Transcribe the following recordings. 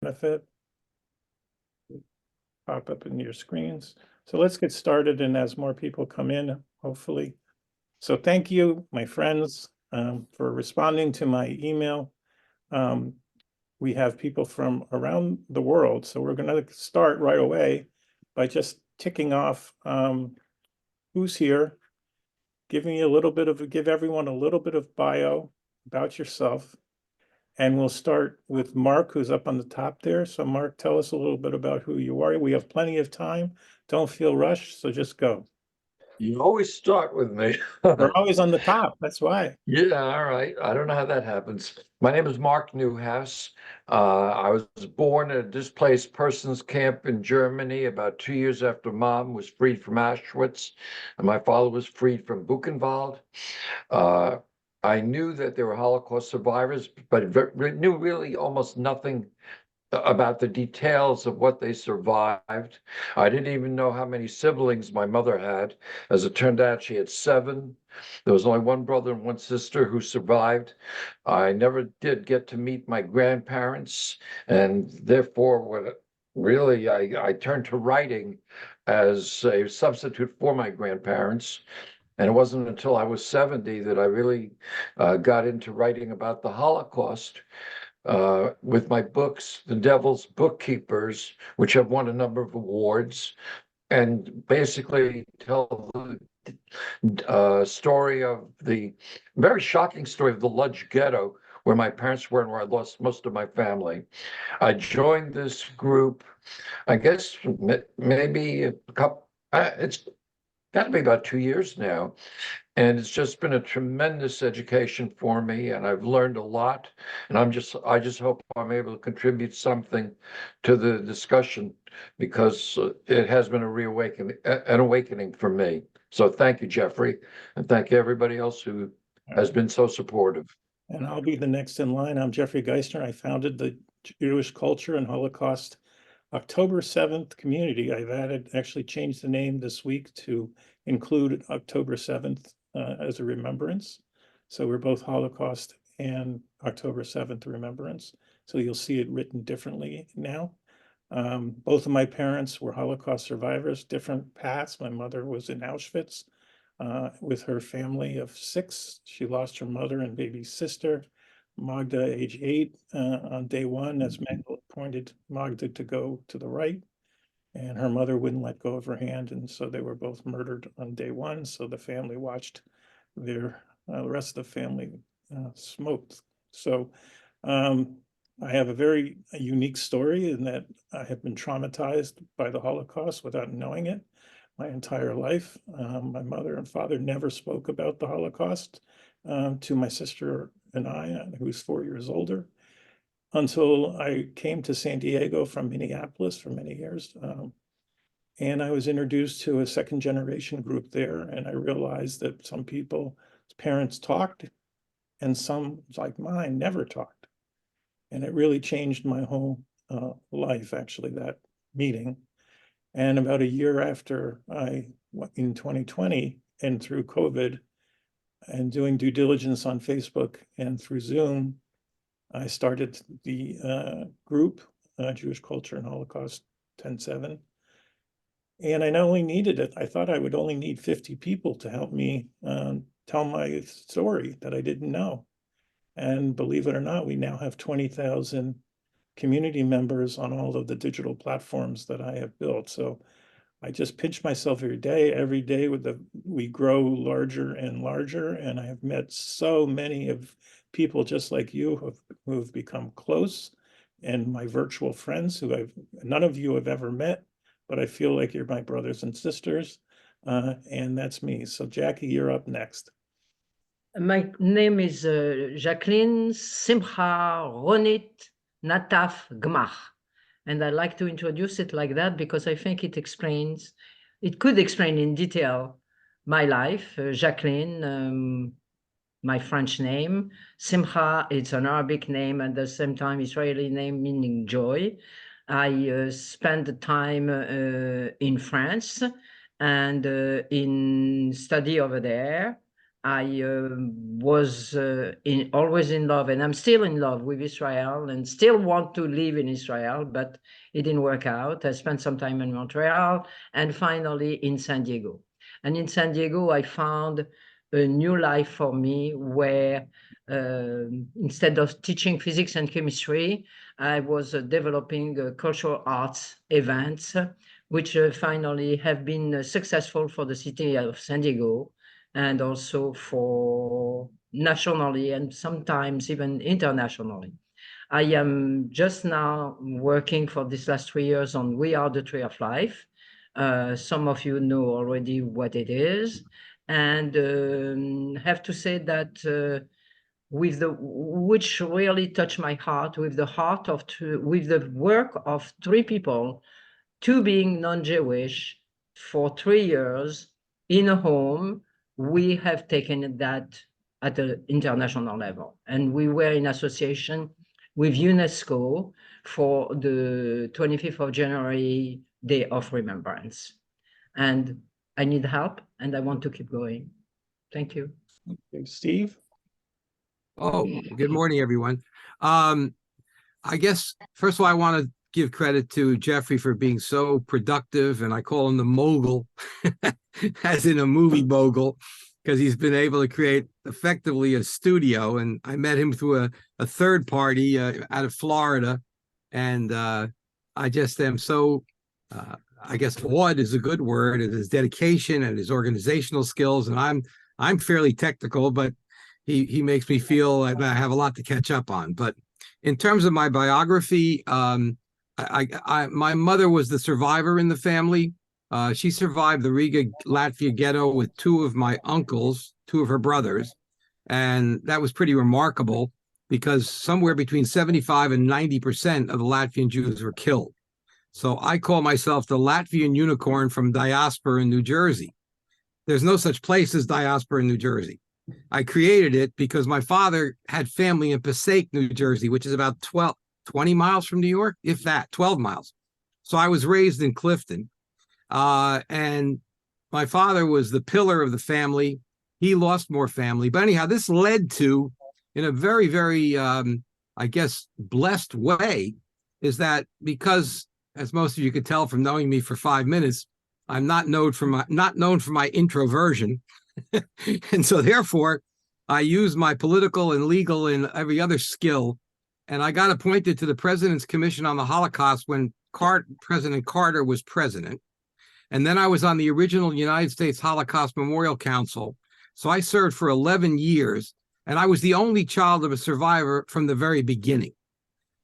benefit. Pop up in your screens. So let's get started, and as more people come in, hopefully. So thank you, my friends, for responding to my email. We have people from around the world, so we're going to start right away by just ticking off who's here, giving you a little bit of, give everyone a little bit of bio about yourself. And we'll start with Mark, who's up on the top there. So Mark, tell us a little bit about who you are. We have plenty of time. Don't feel rushed, so just go. You always start with me. We're always on the top, that's why. Yeah, all right. I don't know how that happens. My name is Mark Newhouse. I was born at a displaced persons camp in Germany about 2 years after Mom was freed from Auschwitz and my father was freed from Buchenwald. I knew that there were Holocaust survivors, but knew really almost nothing about the details of what they survived. I didn't even know how many siblings my mother had. As it turned out, she had 7. There was only one brother and one sister who survived. I never did get to meet my grandparents, and therefore, I turned to writing as a substitute for my grandparents. And it wasn't until I was 70 that I really got into writing about the Holocaust. With my books, The Devil's Bookkeepers, which have won a number of awards, and basically tell the story of the very shocking story of the Lodz Ghetto, where my parents were and where I lost most of my family. I joined this group, I guess maybe a couple, it's got to be about 2 years now. And it's just been a tremendous education for me, and I've learned a lot. And I just hope I'm able to contribute something to the discussion, because it has been an awakening for me. So thank you, Jeffrey, and thank you everybody else who has been so supportive. And I'll be the next in line. I'm Jeffrey Geisner. I founded the Jewish Culture and Holocaust October 7th community. Actually changed the name this week to include October 7th as a remembrance. So we're both Holocaust and October 7th remembrance. So you'll see it written differently now. Both of my parents were Holocaust survivors, different paths. My mother was in Auschwitz with her family of 6. She lost her mother and baby sister, Magda, age 8, on day 1, as Mengele pointed Magda to go to the right. And her mother wouldn't let go of her hand, and so they were both murdered on day 1. So the family watched the rest of the family smoked. So I have a very unique story in that I have been traumatized by the Holocaust without knowing it my entire life. My mother and father never spoke about the Holocaust to my sister and I, who's 4 years older, until I came to San Diego from Minneapolis for many years. And I was introduced to a second generation group there, and I realized that some people's parents talked and some, like mine, never talked. And it really changed my whole life, actually, that meeting. And about a year after in 2020, and through COVID and doing due diligence on Facebook and through Zoom, I started the group, Jewish Culture and Holocaust 10-7. And I not only needed it, I thought I would only need 50 people to help me tell my story that I didn't know. And believe it or not, we now have 20,000 community members on all of the digital platforms that I have built. So I just pinch myself every day we grow larger and larger. And I have met so many of people just like you who have become close, and my virtual friends none of you have ever met, but I feel like you're my brothers and sisters. And that's me. So Jackie, you're up next. My name is Jacqueline Simcha Ronit Nataf Gmach. And I like to introduce it like that because I think it could explain in detail my life. Jacqueline, my French name. Simcha, it's an Arabic name, and at the same time Israeli name meaning joy. I spent the time in France and in study over there. I was always in love, and I'm still in love with Israel and still want to live in Israel, but it didn't work out. I spent some time in Montreal and finally in San Diego. And in San Diego, I found a new life for me where instead of teaching physics and chemistry, I was developing cultural arts events, which finally have been successful for the city of San Diego, and also for nationally and sometimes even internationally. I am just now working for these last 3 years on We Are the Tree of Life. Some of you know already what it is, and have to say that with which really touched my heart, with the work of 3 people, 2 being non-Jewish, for 3 years in a home. We have taken that at an international level, and we were in association with UNESCO for the 25th of January Day of Remembrance. And I need help, and I want to keep going. Thank you. Okay, Steve? Oh, good morning, everyone. I guess, first of all, I want to give credit to Jeffrey for being so productive, and I call him the mogul, as in a movie mogul, because he's been able to create effectively a studio. And I met him through a third party out of Florida, and I just am so, I guess, awed is a good word, at his dedication and his organizational skills. And I'm fairly technical, but he makes me feel like I have a lot to catch up on. But in terms of my biography, my mother was the survivor in the family. She survived the Riga, Latvia ghetto with 2 of my uncles, 2 of her brothers. And that was pretty remarkable because somewhere between 75 and 90% of the Latvian Jews were killed. So I call myself the Latvian unicorn from diaspora in New Jersey. There's no such place as diaspora in New Jersey. I created it because my father had family in Passaic, New Jersey, which is about 20 miles from New York, if that, 12 miles. So I was raised in Clifton. And my father was the pillar of the family. He lost more family. But anyhow, this led to, in a very, very, I guess, blessed way, is that because, as most of you could tell from knowing me for 5 minutes, I'm not known for my introversion. And so therefore, I use my political and legal and every other skill. And I got appointed to the President's Commission on the Holocaust when President Carter was president. And then I was on the original United States Holocaust Memorial Council. So I served for 11 years, and I was the only child of a survivor from the very beginning.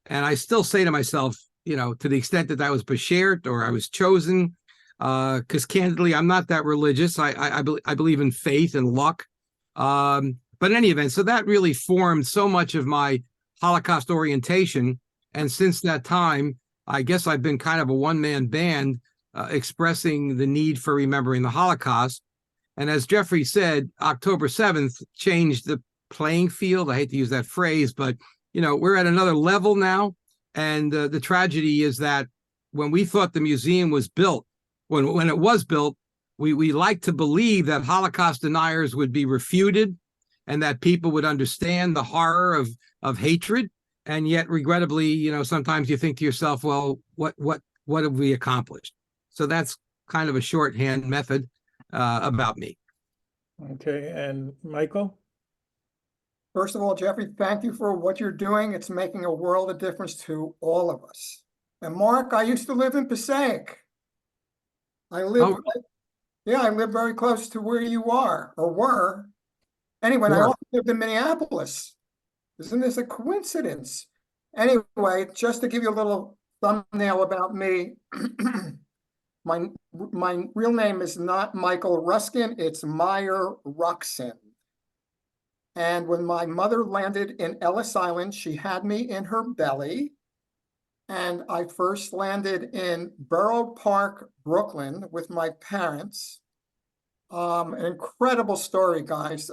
And I still say to myself, to the extent that I was beshert or I was chosen, because candidly, I'm not that religious. I believe in faith and luck. But in any event, so that really formed so much of my Holocaust orientation. And since that time, I guess I've been kind of a one-man band expressing the need for remembering the Holocaust. And as Jeffrey said, October 7th changed the playing field. I hate to use that phrase, but, we're at another level now. And the tragedy is that when we thought the museum was built, when it was built, we like to believe that Holocaust deniers would be refuted and that people would understand the horror of hatred. And yet, regrettably, sometimes you think to yourself, well, what have we accomplished? So that's kind of a shorthand method about me. Okay, and Michael? First of all, Jeffrey, thank you for what you're doing. It's making a world of difference to all of us. And Mark, I used to live in Passaic. I lived very close to where you are or were. Anyway, I also lived in Minneapolis. Isn't this a coincidence? Anyway, just to give you a little thumbnail about me, my real name is not Michael Ruskin, it's Meyer Ruxin. And when my mother landed in Ellis Island, she had me in her belly. And I first landed in Borough Park, Brooklyn with my parents. An incredible story, guys.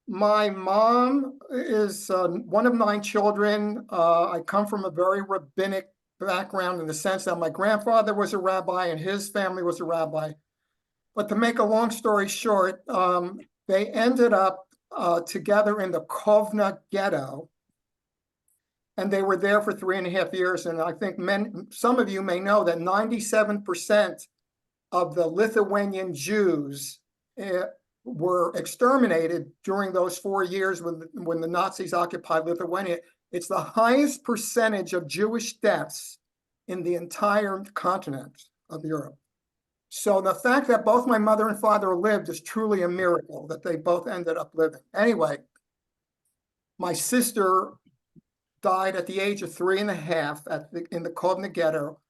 My mom is one of 9 children. I come from a very rabbinic background in the sense that my grandfather was a rabbi and his family was a rabbi. But to make a long story short, They ended up together in the Kovna ghetto, and they were there for 3.5 years. And I think some of you may know that 97% of the Lithuanian Jews were exterminated during those 4 years when the Nazis occupied Lithuania. It's the highest percentage of Jewish deaths in the entire continent of Europe. So the fact that both my mother and father lived is truly a miracle that they both ended up living. Anyway, my sister died at the age of 3.5 in the Kovna ghetto,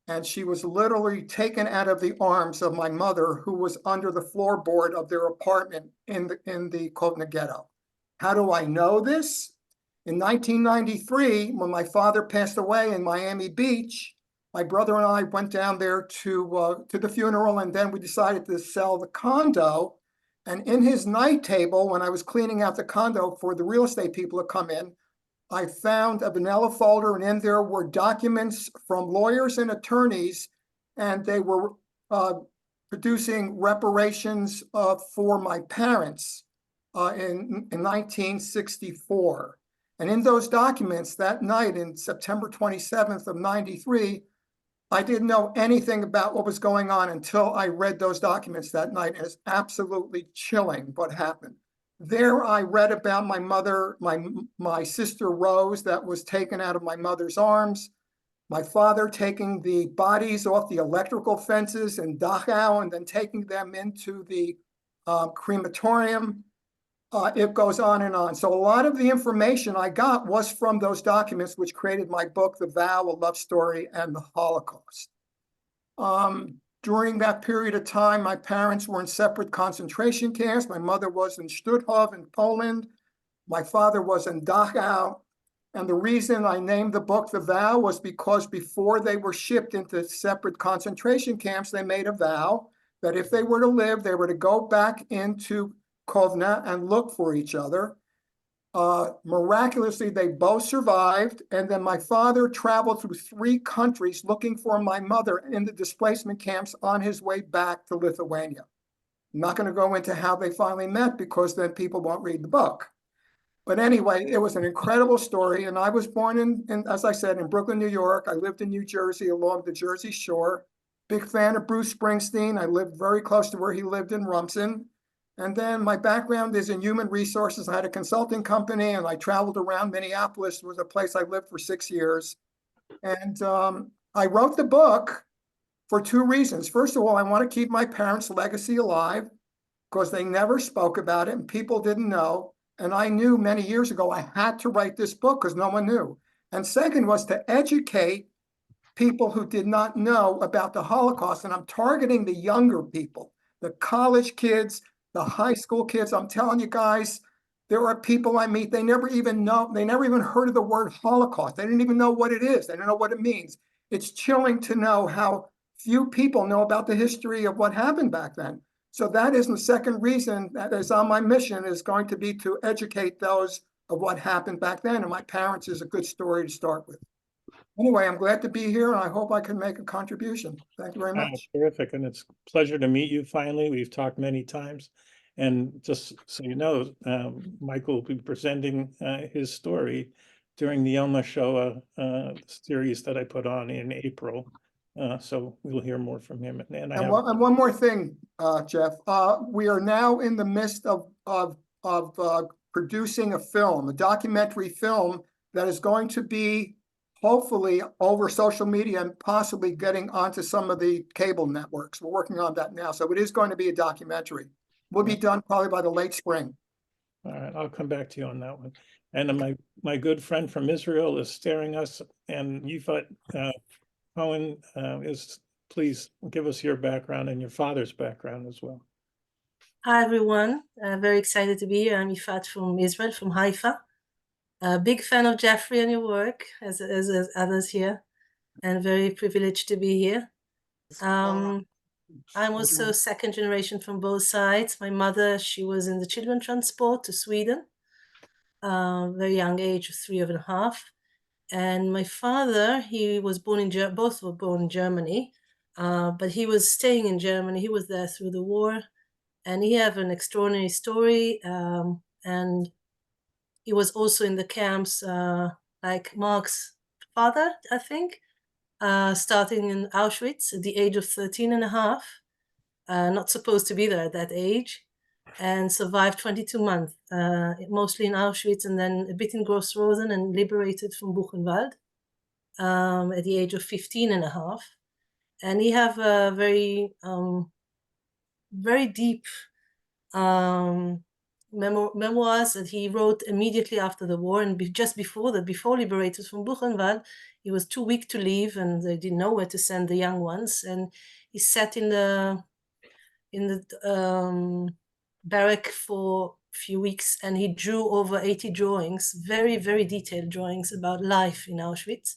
and she was literally taken out of the arms of my mother, who was under the floorboard of their apartment in the Kovna ghetto. How do I know this? In 1993, when my father passed away in Miami Beach, my brother and I went down there to the funeral, and then we decided to sell the condo. And in his night table, when I was cleaning out the condo for the real estate people to come in, I found a vanilla folder, and in there were documents from lawyers and attorneys, and they were producing reparations for my parents in 1964. And in those documents that night, in September 27th of 93, I didn't know anything about what was going on until I read those documents that night. And it's absolutely chilling what happened. There I read about my mother, my sister Rose, that was taken out of my mother's arms, my father taking the bodies off the electrical fences in Dachau and then taking them into the crematorium. It goes on and on. So a lot of the information I got was from those documents, which created my book, The Vow, A Love Story, and the Holocaust. During that period of time, my parents were in separate concentration camps. My mother was in Stutthof in Poland. My father was in Dachau. And the reason I named the book The Vow was because before they were shipped into separate concentration camps, they made a vow that if they were to live, they were to go back into Kovna and look for each other. Miraculously, they both survived. And then my father traveled through 3 countries looking for my mother in the displacement camps on his way back to Lithuania. I'm not going to go into how they finally met because then people won't read the book. But anyway, it was an incredible story. And I was born in, as I said, in Brooklyn, New York. I lived in New Jersey along the Jersey Shore. Big fan of Bruce Springsteen. I lived very close to where he lived in Rumson. And then my background is in human resources. I had a consulting company and I traveled around. Minneapolis was a place I lived for 6 years. And I wrote the book for 2 reasons. First of all, I want to keep my parents' legacy alive because they never spoke about it and people didn't know. And I knew many years ago I had to write this book because no one knew. And second was to educate people who did not know about the Holocaust. And I'm targeting the younger people, the college kids, the high school kids. I'm telling you guys, there are people I meet, they never even heard of the word Holocaust. They didn't even know what it is. They don't know what it means. It's chilling to know how few people know about the history of what happened back then. So that is the second reason that is on my mission, is going to be to educate those of what happened back then. And my parents is a good story to start with. Anyway, I'm glad to be here and I hope I can make a contribution. Thank you very much. Terrific. And it's a pleasure to meet you finally. We've talked many times. And just so you know, Michael will be presenting his story during the Yom HaShoah series that I put on in April. So we'll hear more from him. And one more thing, Jeff. We are now in the midst of producing a film, a documentary film that is going to be hopefully over social media and possibly getting onto some of the cable networks. We're working on that now. So it is going to be a documentary. Will be done probably by the late spring. All right, I'll come back to you on that one. And my good friend from Israel is staring us, and Yifat Cohen please give us your background and your father's background as well. Hi, everyone. Very excited to be here. I'm Yifat from Israel, from Haifa. A big fan of Jeffrey and your work, as others here, and very privileged to be here. I'm also second generation from both sides. My mother, she was in the children transport to Sweden, very young age, 3.5. And my father, he was born in both were born in Germany, but he was staying in Germany. He was there through the war, and he have an extraordinary story. And he was also in the camps, like Mark's father, I think, starting in Auschwitz at the age of 13 and a half, not supposed to be there at that age, and survived 22 months, mostly in Auschwitz and then a bit in Gross-Rosen, and liberated from Buchenwald at the age of 15 and a half. And he have a very, very deep memoirs that he wrote immediately after the war, and just before that, before liberated from Buchenwald, he was too weak to leave, and they didn't know where to send the young ones. And he sat in the barrack for a few weeks, and he drew over 80 drawings, very, very detailed drawings about life in Auschwitz.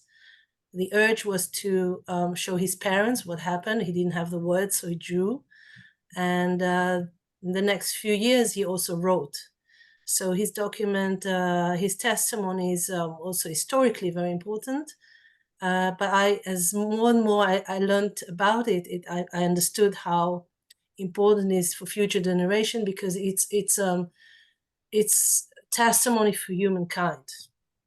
The urge was to show his parents what happened. He didn't have the words, so he drew. And in the next few years, he also wrote. So his document, his testimony is also historically very important. But as more and more I learned about it, I understood how important it is for future generation, because it's testimony for humankind.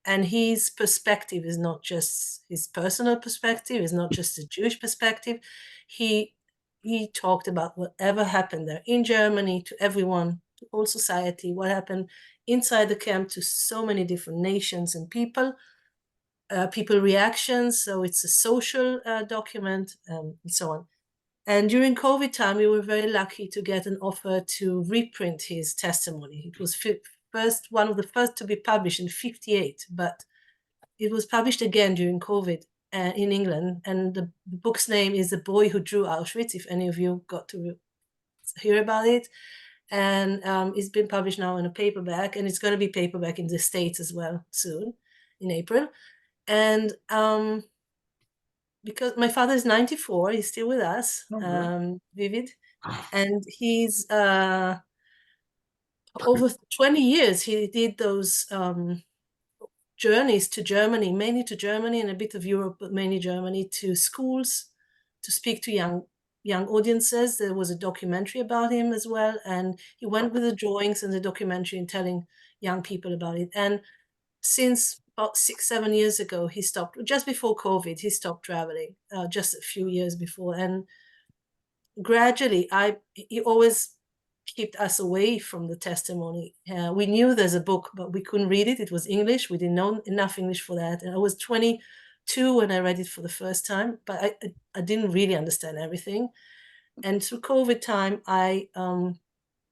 And his perspective is not just his personal perspective, is not just a Jewish perspective. He talked about whatever happened there in Germany to everyone, to all society, what happened inside the camp to so many different nations and people reactions. So it's a social document, and so on. And during COVID time, we were very lucky to get an offer to reprint his testimony. It was one of the first to be published in 1958, but it was published again during COVID in England. And the book's name is The Boy Who Drew Auschwitz, if any of you got to hear about it. And it's been published now in a paperback, and it's going to be paperback in the States as well soon, in April. And because my father is 94, he's still with us, Vivid, and he's over 20 years, he did those journeys to Germany, mainly to Germany and a bit of Europe, but mainly Germany, to schools to speak to young audiences. There was a documentary about him as well, and he went with the drawings and the documentary and telling young people about it. And since about 6-7 years ago, he stopped, just before COVID, he stopped traveling, just a few years before. And gradually, he always kept us away from the testimony. We knew there's a book, but we couldn't read it. It was English. We didn't know enough English for that. And I was 22 when I read it for the first time, but I didn't really understand everything. And through COVID time,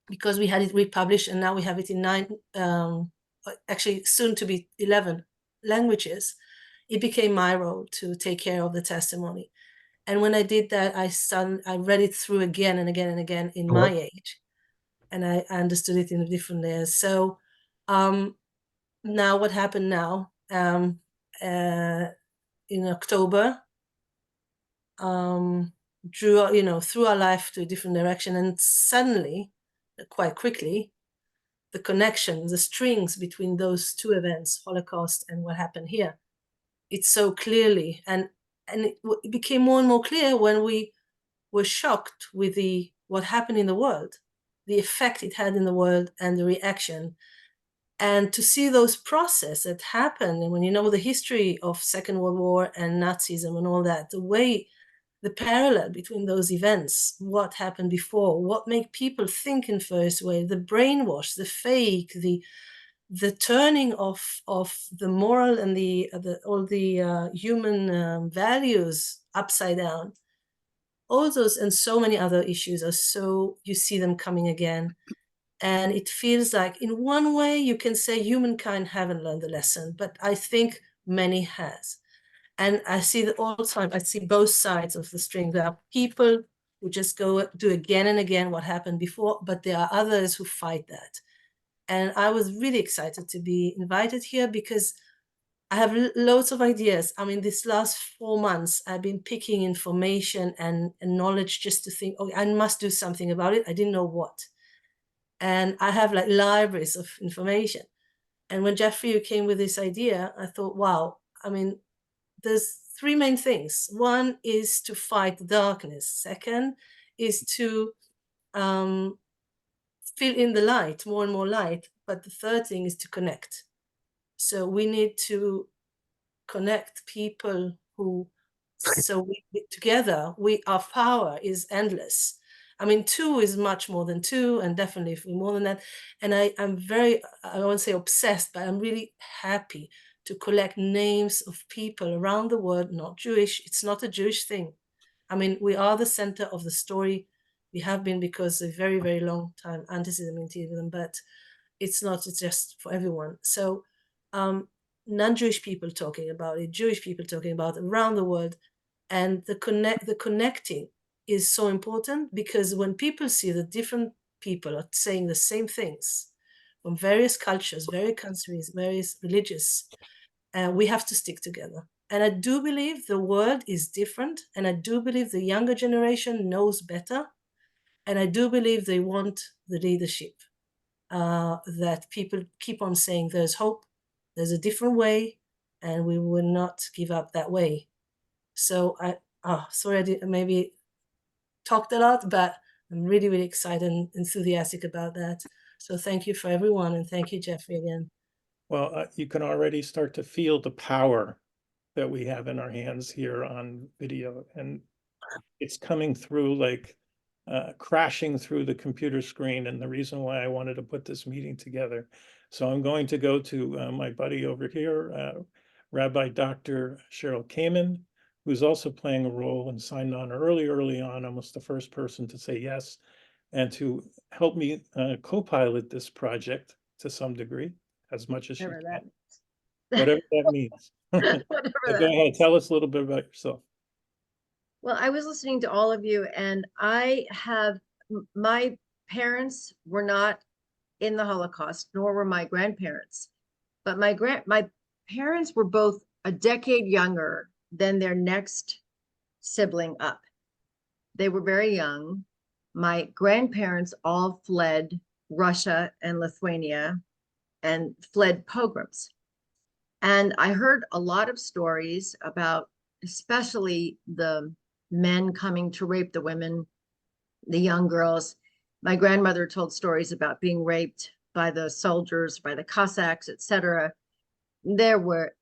because we had it republished, and now we have it in 9, actually soon to be 11 languages, it became my role to take care of the testimony. And when I did that, I read it through again and again and again in my age, and I understood it in different layers. So now what happened now, in October, threw our life to a different direction, and suddenly, quite quickly, the connection, the strings between those two events, Holocaust and what happened here, it's so clearly, and it became more and more clear when we were shocked with what happened in the world, the effect it had in the world, and the reaction. And to see those processes that happened, and when you know the history of Second World War and Nazism and all that, the parallel between those events, what happened before, what made people think in first way, the brainwash, the fake, the turning of the moral and all the human values upside down. All those and so many other issues you see them coming again. And it feels like, in one way, you can say humankind haven't learned the lesson, but I think many has. And I see that all the time. I see both sides of the string. There are people who just go do again and again what happened before, but there are others who fight that. And I was really excited to be invited here, because I have loads of ideas. I mean, this last 4 months, I've been picking information and knowledge just to think, oh, I must do something about it. I didn't know what. And I have like libraries of information. And when Jeffrey came with this idea, I thought, wow, I mean, there's 3 main things. One is to fight the darkness. Second is to fill in the light, more and more light. But the third thing is to connect. So we need to connect people who, so together, our power is endless. I mean, two is much more than two, and definitely if we're more than that. And I'm very, I won't say obsessed, but I'm really happy to collect names of people around the world, not Jewish. It's not a Jewish thing. I mean, we are the center of the story. We have been because a very, very long time, antisemitism, but it's not just for everyone. So non-Jewish people talking about it, Jewish people talking about it around the world. And the connecting is so important, because when people see that different people are saying the same things from various cultures, various countries, various religious, we have to stick together. And I do believe the world is different, and I do believe the younger generation knows better, and I do believe they want the leadership, that people keep on saying there's hope, there's a different way, and we will not give up that way. So sorry, I maybe talked a lot, but I'm really, really excited and enthusiastic about that. So thank you for everyone, and thank you, Jeffrey, again. Well, you can already start to feel the power that we have in our hands here on video, and it's coming through like crashing through the computer screen, and the reason why I wanted to put this meeting together. So I'm going to go to my buddy over here, Rabbi Dr. Cheryl Kamen, who's also playing a role and signed on early on, almost the first person to say yes, and to help me co-pilot this project to some degree, as much as she Whatever that can, means. whatever that means. Whatever So that go ahead, means. tell us a little bit about yourself. Well, I was listening to all of you, and my parents were not in the Holocaust, nor were my grandparents. But my parents were both a decade younger than their next sibling up. They were very young. My grandparents all fled Russia and Lithuania and fled pogroms. And I heard a lot of stories about, especially the men coming to rape the women, the young girls. My grandmother told stories about being raped by the soldiers, by the Cossacks, etc. They were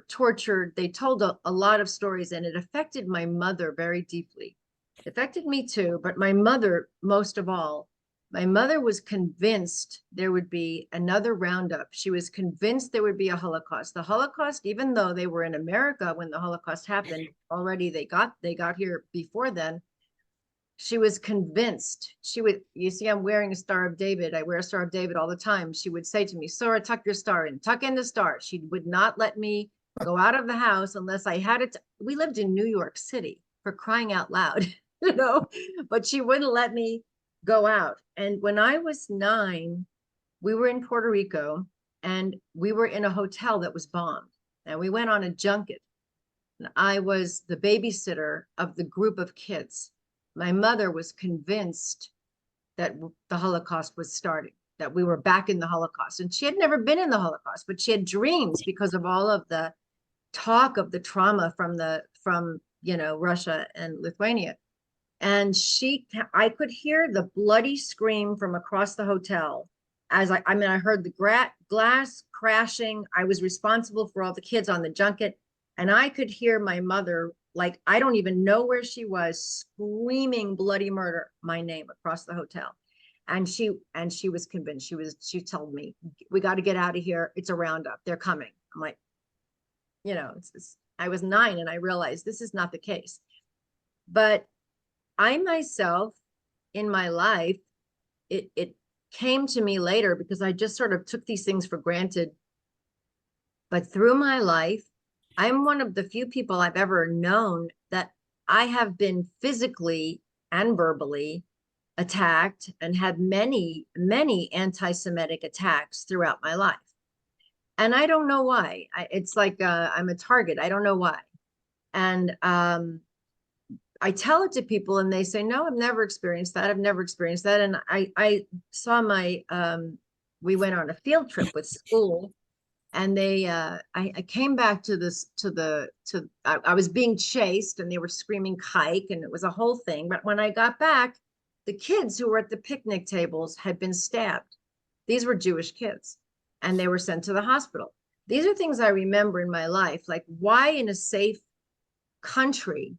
tortured. They told a lot of stories, and it affected my mother very deeply. It affected me too, but my mother most of all. My mother was convinced there would be another roundup. She was convinced there would be a Holocaust. The Holocaust, even though they were in America when the Holocaust happened, already they got here before then. She was convinced. You see, I'm wearing a Star of David. I wear a Star of David all the time. She would say to me, Sora, tuck your star in, tuck in the star. She would not let me go out of the house unless I had it. We lived in New York City, for crying out loud, but she wouldn't let me go out. And when I was 9, we were in Puerto Rico, and we were in a hotel that was bombed, and we went on a junket, and I was the babysitter of the group of kids. My mother was convinced that the Holocaust was starting, that we were back in the Holocaust. And she had never been in the Holocaust, but she had dreams because of all of the talk of the trauma from Russia and Lithuania. And I could hear the bloody scream from across the hotel as I heard the glass crashing. I was responsible for all the kids on the junket. And I could hear my mother, like, I don't even know where she was, screaming bloody murder, my name, across the hotel. And she was convinced. She told me, we got to get out of here. It's a roundup. They're coming. I'm like, I was 9 and I realized this is not the case. But I myself, in my life, it came to me later because I just sort of took these things for granted. But through my life, I'm one of the few people I've ever known that I have been physically and verbally attacked and had many, many anti-Semitic attacks throughout my life. And I don't know why. It's like I'm a target. I don't know why. And I tell it to people and they say, no, I've never experienced that. I've never experienced that. And I saw we went on a field trip with school. And I came back I was being chased and they were screaming kike and it was a whole thing. But when I got back, the kids who were at the picnic tables had been stabbed. These were Jewish kids, and they were sent to the hospital. These are things I remember in my life, like why in a safe country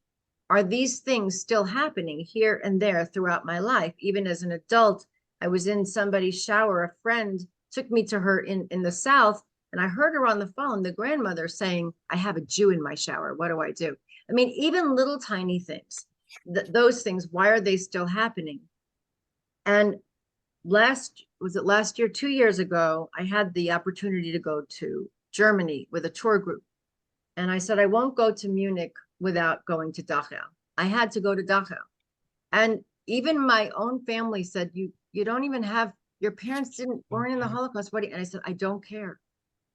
are these things still happening here and there throughout my life? Even as an adult, I was in somebody's shower. A friend took me to her in the South, and I heard her on the phone, the grandmother saying, I have a Jew in my shower. What do I do? I mean, even little tiny things, those things, why are they still happening? And last year, 2 years ago, I had the opportunity to go to Germany with a tour group. And I said, I won't go to Munich without going to Dachau. I had to go to Dachau. And even my own family said, you don't even have, your parents weren't in the Holocaust. And I said, I don't care.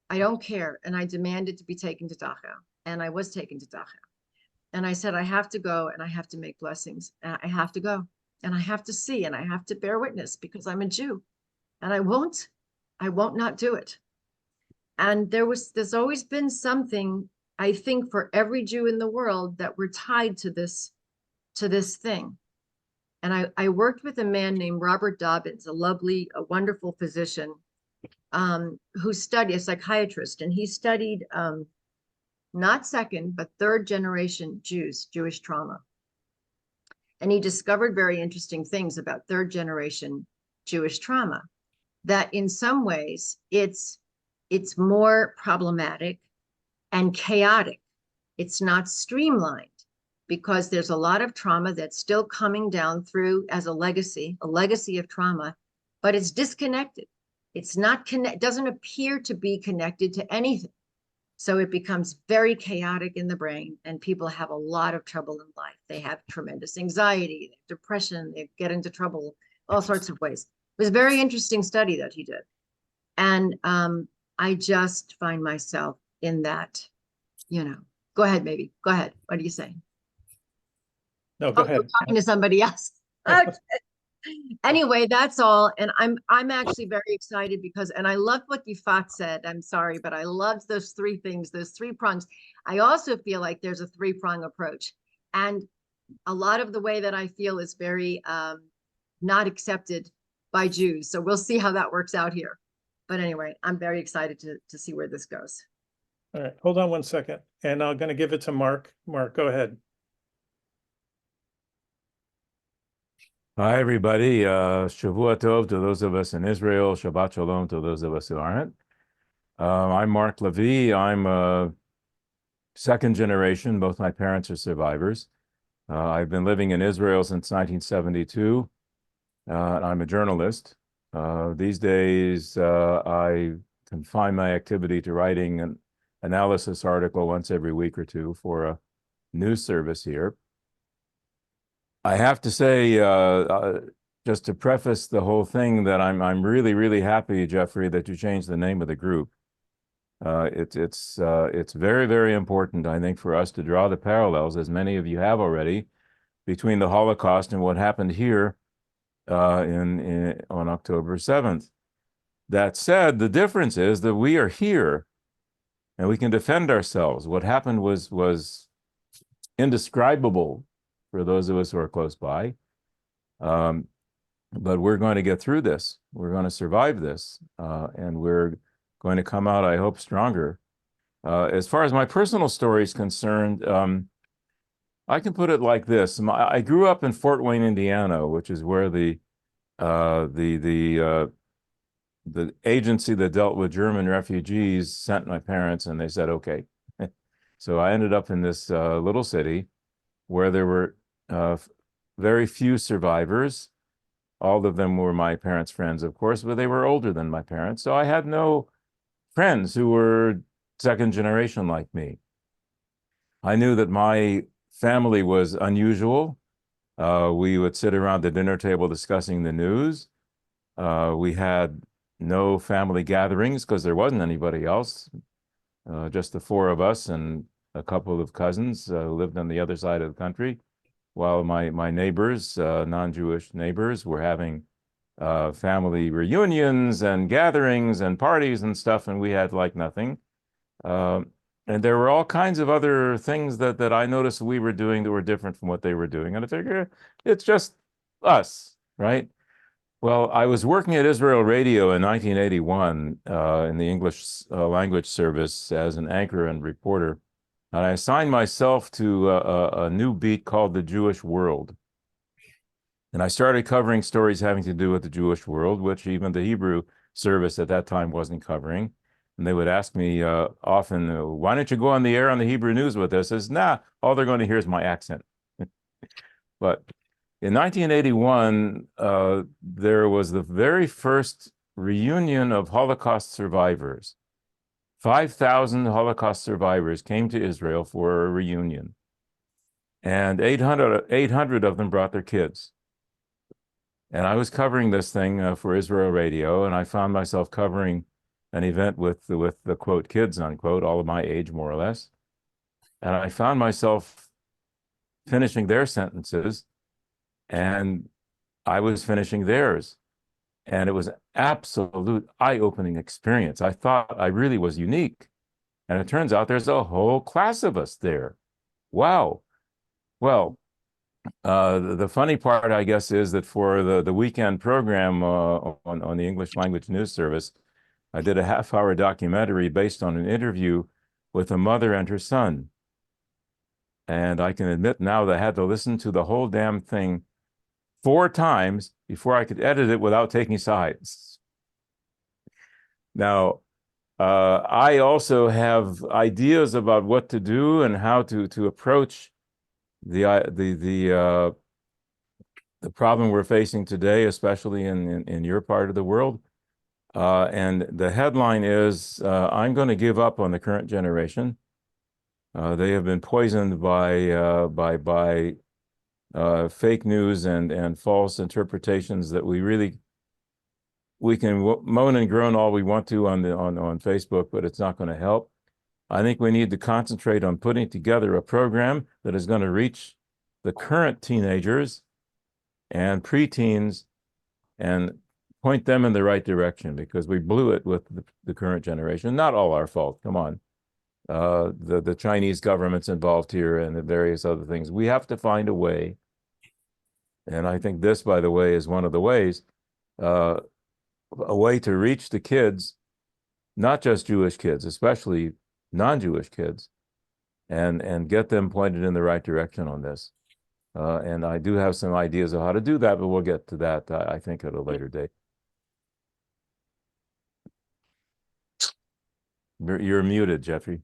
I don't care. And I demanded to be taken to Dachau. And I was taken to Dachau. And I said, I have to go and I have to make blessings. And I have to go and I have to see and I have to bear witness because I'm a Jew. And I won't not do it. And there's always been something, I think, for every Jew in the world that we're tied to this thing. And I worked with a man named Robert Dobbins, a wonderful physician who studied, a psychiatrist, and he studied not second, but third generation Jewish trauma. And he discovered very interesting things about third generation Jewish trauma, that in some ways it's more problematic and chaotic. It's not streamlined because there's a lot of trauma that's still coming down through as a legacy of trauma, but it's disconnected. It's not doesn't appear to be connected to anything. So it becomes very chaotic in the brain and people have a lot of trouble in life. They have tremendous anxiety, depression, they get into trouble, all sorts of ways. It was a very interesting study that he did. And I just find myself in that, go ahead, maybe. Go ahead. What are you saying? No, go ahead. You're talking to somebody else. Okay. Anyway, that's all. And I'm actually very excited because, and I love what Yifat said. I'm sorry, but I loved those three things, those three prongs. I also feel like there's a three-prong approach. And a lot of the way that I feel is very not accepted by Jews. So we'll see how that works out here. But anyway, I'm very excited to see where this goes. All right, hold on one second. And I'm going to give it to Mark. Mark, go ahead. Hi, everybody. Shavua Tov to those of us in Israel. Shabbat Shalom to those of us who aren't. I'm Mark Levy. I'm a second generation. Both my parents are survivors. I've been living in Israel since 1972. I'm a journalist. These days, I confine my activity to writing an analysis article once every week or two for a news service here. I have to say, just to preface the whole thing, that I'm really, really happy, Jeffrey, that you changed the name of the group. It's very, very important, I think, for us to draw the parallels, as many of you have already, between the Holocaust and what happened here on October 7th. That said, the difference is that we are here and we can defend ourselves. What happened was indescribable for those of us who are close by. But we're going to get through this. We're going to survive this. And we're going to come out, I hope, stronger. As far as my personal story is concerned, I can put it like this. I grew up in Fort Wayne, Indiana, which is where the agency that dealt with German refugees sent my parents, and they said, okay. So I ended up in this little city where there were very few survivors. All of them were my parents' friends, of course, but they were older than my parents. So I had no friends who were second generation like me. I knew that my family was unusual. We would sit around the dinner table discussing the news. We had no family gatherings because there wasn't anybody else, just the four of us and a couple of cousins who lived on the other side of the country, while my neighbors, non-Jewish neighbors, were having family reunions and gatherings and parties and stuff, and we had like nothing. And there were all kinds of other things that I noticed we were doing that were different from what they were doing. And I figure it's just us. right? Well, I was working at Israel Radio in 1981 in the English language service as an anchor and reporter. And I assigned myself to a new beat called the Jewish World. And I started covering stories having to do with the Jewish world, which even the Hebrew service at that time wasn't covering. And they would ask me often, why don't you go on the air on the Hebrew news with us? I says, nah, all they're going to hear is my accent. But in 1981, there was the very first reunion of Holocaust survivors. 5,000 Holocaust survivors came to Israel for a reunion. And 800 of them brought their kids. And I was covering this thing for Israel Radio, and I found myself covering an event with the quote kids, unquote, all of my age, more or less. And I found myself finishing their sentences, and I was finishing theirs. And it was an absolute eye-opening experience. I thought I really was unique. And it turns out there's a whole class of us there. Wow. Well, the funny part, I guess, is that for the weekend program on the English language news service, I did a half-hour documentary based on an interview with a mother and her son. And I can admit now that I had to listen to the whole damn thing 4 times before I could edit it without taking sides. Now, I also have ideas about what to do and how to approach the problem we're facing today, especially in your part of the world. And the headline is, I'm going to give up on the current generation. They have been poisoned by fake news and false interpretations that we can moan and groan all we want to on Facebook, but it's not going to help. I think we need to concentrate on putting together a program that is going to reach the current teenagers and preteens and point them in the right direction, because we blew it with the current generation. Not all our fault, come on. The Chinese government's involved here and the various other things. We have to find a way, and I think this, by the way, is one of the ways, a way to reach the kids, not just Jewish kids, especially non-Jewish kids, and get them pointed in the right direction on this. And I do have some ideas of how to do that, but we'll get to that, I think, at a later date. You're muted, Jeffrey.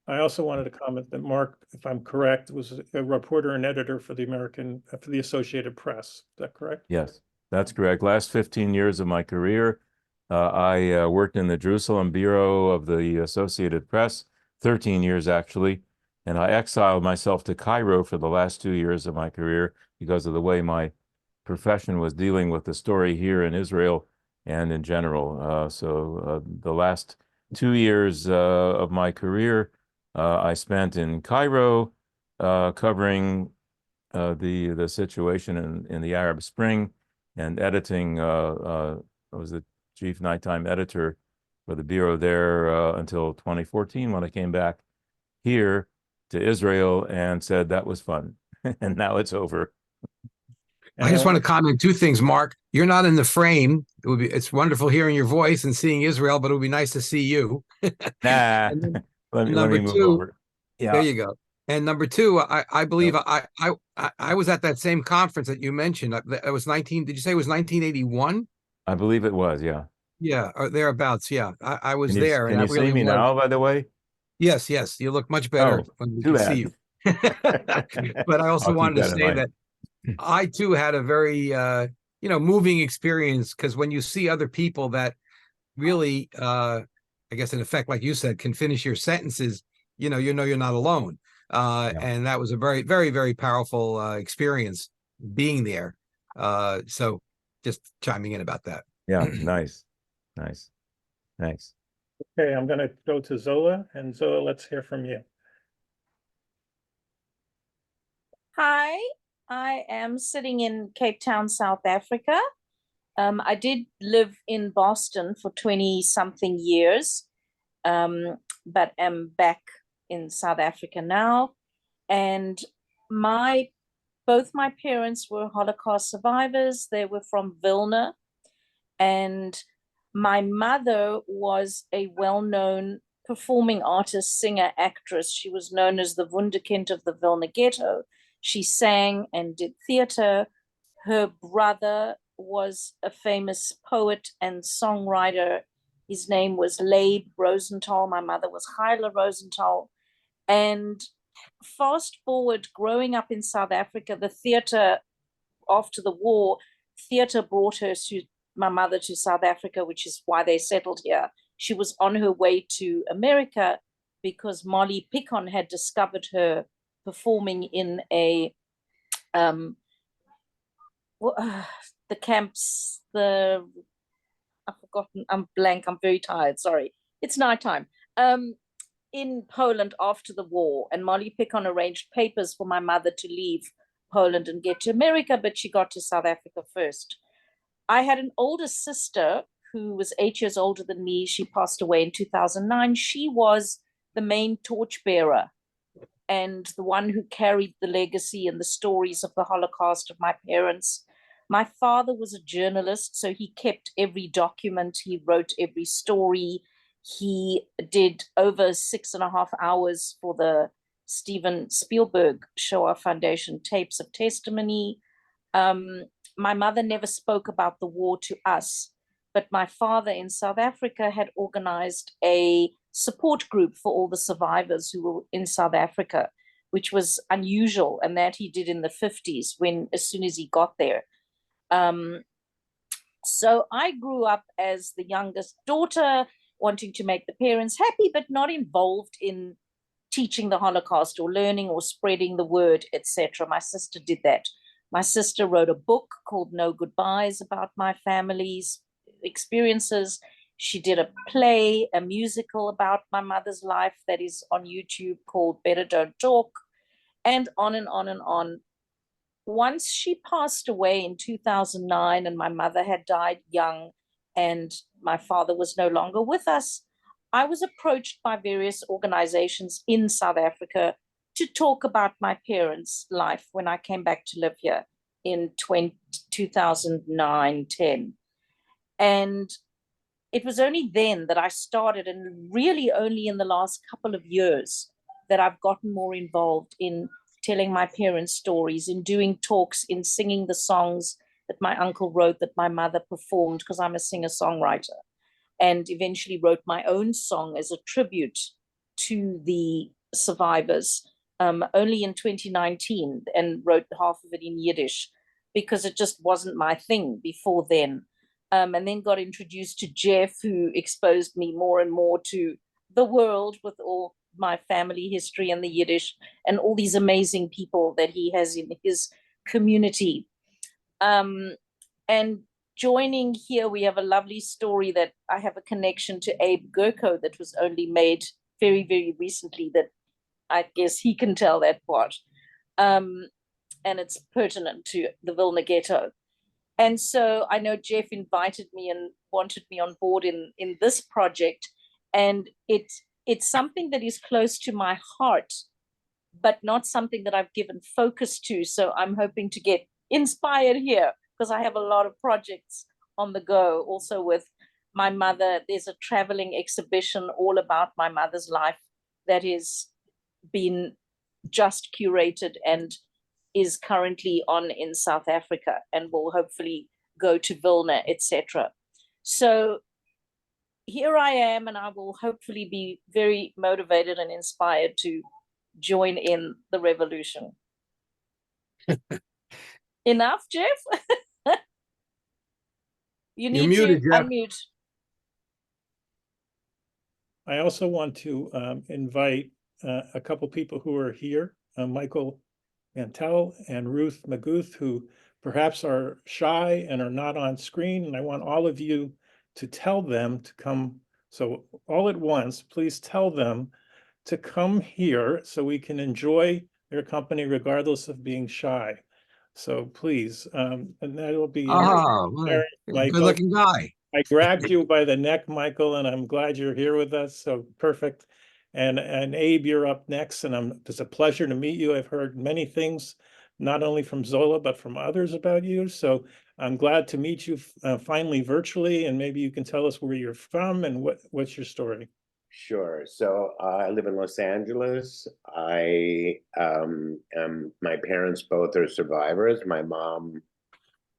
I also wanted to comment that Mark, if I'm correct, was a reporter and editor for the Associated Press. Is that correct? Yes, that's correct. Last 15 years of my career, I worked in the Jerusalem Bureau of the Associated Press, 13 years actually, and I exiled myself to Cairo for the last 2 years of my career because of the way my profession was dealing with the story here in Israel and in general. So the last 2 years of my career, I spent in Cairo covering the situation in the Arab Spring and editing. I was the chief nighttime editor for the bureau there until 2014, when I came back here to Israel and said that was fun. And now it's over. I just want to comment 2 things, Mark. You're not in the frame. It's wonderful hearing your voice and seeing Israel, but it would be nice to see you. Nah. Let me move over. Yeah. There you go. And number 2, I believe I was at that same conference that you mentioned. It was 19. Did you say it was 1981? I believe it was. Yeah. Yeah, or thereabouts. Yeah, I was Can you, there. Can you see me now, by the way? Yes, yes. You look much better when we can see you. But I also wanted to say that I too had a very moving experience, because when you see other people that really I guess in effect, like you said, can finish your sentences, you know you're not alone. And that was a very, very, very powerful experience being there. So just chiming in about that. Yeah, nice. Thanks. Okay, I'm going to go to Zola, and Zola, let's hear from you. Hi, I am sitting in Cape Town, South Africa. I did live in Boston for 20-something years, but am back in South Africa now. And my Both my parents were Holocaust survivors. They were from Vilna. And my mother was a well-known performing artist, singer, actress. She was known as the Wunderkind of the Vilna ghetto. She sang and did theater. Her brother was a famous poet and songwriter. His name was Leib Rosenthal. My mother was Hyla Rosenthal. And fast forward, growing up in South Africa, the theater after the war, theater brought my mother to South Africa, which is why they settled here. She was on her way to America because Molly Picon had discovered her performing in the camps, I've forgotten, I'm blank, I'm very tired, sorry. It's nighttime. In Poland after the war, and Molly Picon arranged papers for my mother to leave Poland and get to America, but she got to South Africa first. I had an older sister who was 8 years older than me. She passed away in 2009. She was the main torchbearer and the one who carried the legacy and the stories of the Holocaust of my parents. My father was a journalist, so he kept every document. He wrote every story. He did over 6.5 hours for the Steven Spielberg Shoah Foundation tapes of testimony. My mother never spoke about the war to us, but my father in South Africa had organized a support group for all the survivors who were in South Africa, which was unusual, and that he did in the 50s as soon as he got there. So I grew up as the youngest daughter, wanting to make the parents happy, but not involved in teaching the Holocaust or learning or spreading the word, etc. My sister did that. My sister wrote a book called No Goodbyes about my family's experiences. She did a play, a musical about my mother's life that is on YouTube called Better Don't Talk, and on and on and on. Once she passed away in 2009 and my mother had died young and my father was no longer with us, I was approached by various organizations in South Africa to talk about my parents' life when I came back to live here in 2009-10. And it was only then that I started, and really only in the last couple of years, that I've gotten more involved in telling my parents' stories, in doing talks, in singing the songs that my uncle wrote, that my mother performed, because I'm a singer-songwriter, and eventually wrote my own song as a tribute to the survivors only in 2019, and wrote half of it in Yiddish because it just wasn't my thing before then. And then got introduced to Jeff, who exposed me more and more to the world with all my family history and the Yiddish and all these amazing people that he has in his community. And joining here, we have a lovely story that I have a connection to Abe Gurko that was only made very, very recently, that I guess he can tell that part. And it's pertinent to the Vilna ghetto. And so I know Jeff invited me and wanted me on board in this project. And it's something that is close to my heart, but not something that I've given focus to. So I'm hoping to get inspired here, because I have a lot of projects on the go. Also with my mother, there's a traveling exhibition all about my mother's life that is been just curated and is currently on in South Africa and will hopefully go to Vilna, etc. So here I am, and I will hopefully be very motivated and inspired to join in the revolution. Enough, Jeff? You need muted, to Jeff. unmute. I also want to invite a couple people who are here, Michael Mantel and Ruth Maguth, who perhaps are shy and are not on screen. And I want all of you to tell them to come. So all at once, please tell them to come here so we can enjoy their company regardless of being shy. So please, and that'll be Good Michael. looking guy. I grabbed you by the neck, Michael, and I'm glad you're here with us. So perfect. And Abe, you're up next, and it's a pleasure to meet you. I've heard many things not only from Zola, but from others about you. So I'm glad to meet you finally virtually, and maybe you can tell us where you're from and what's your story. Sure. So I live in Los Angeles. I my parents both are survivors. My mom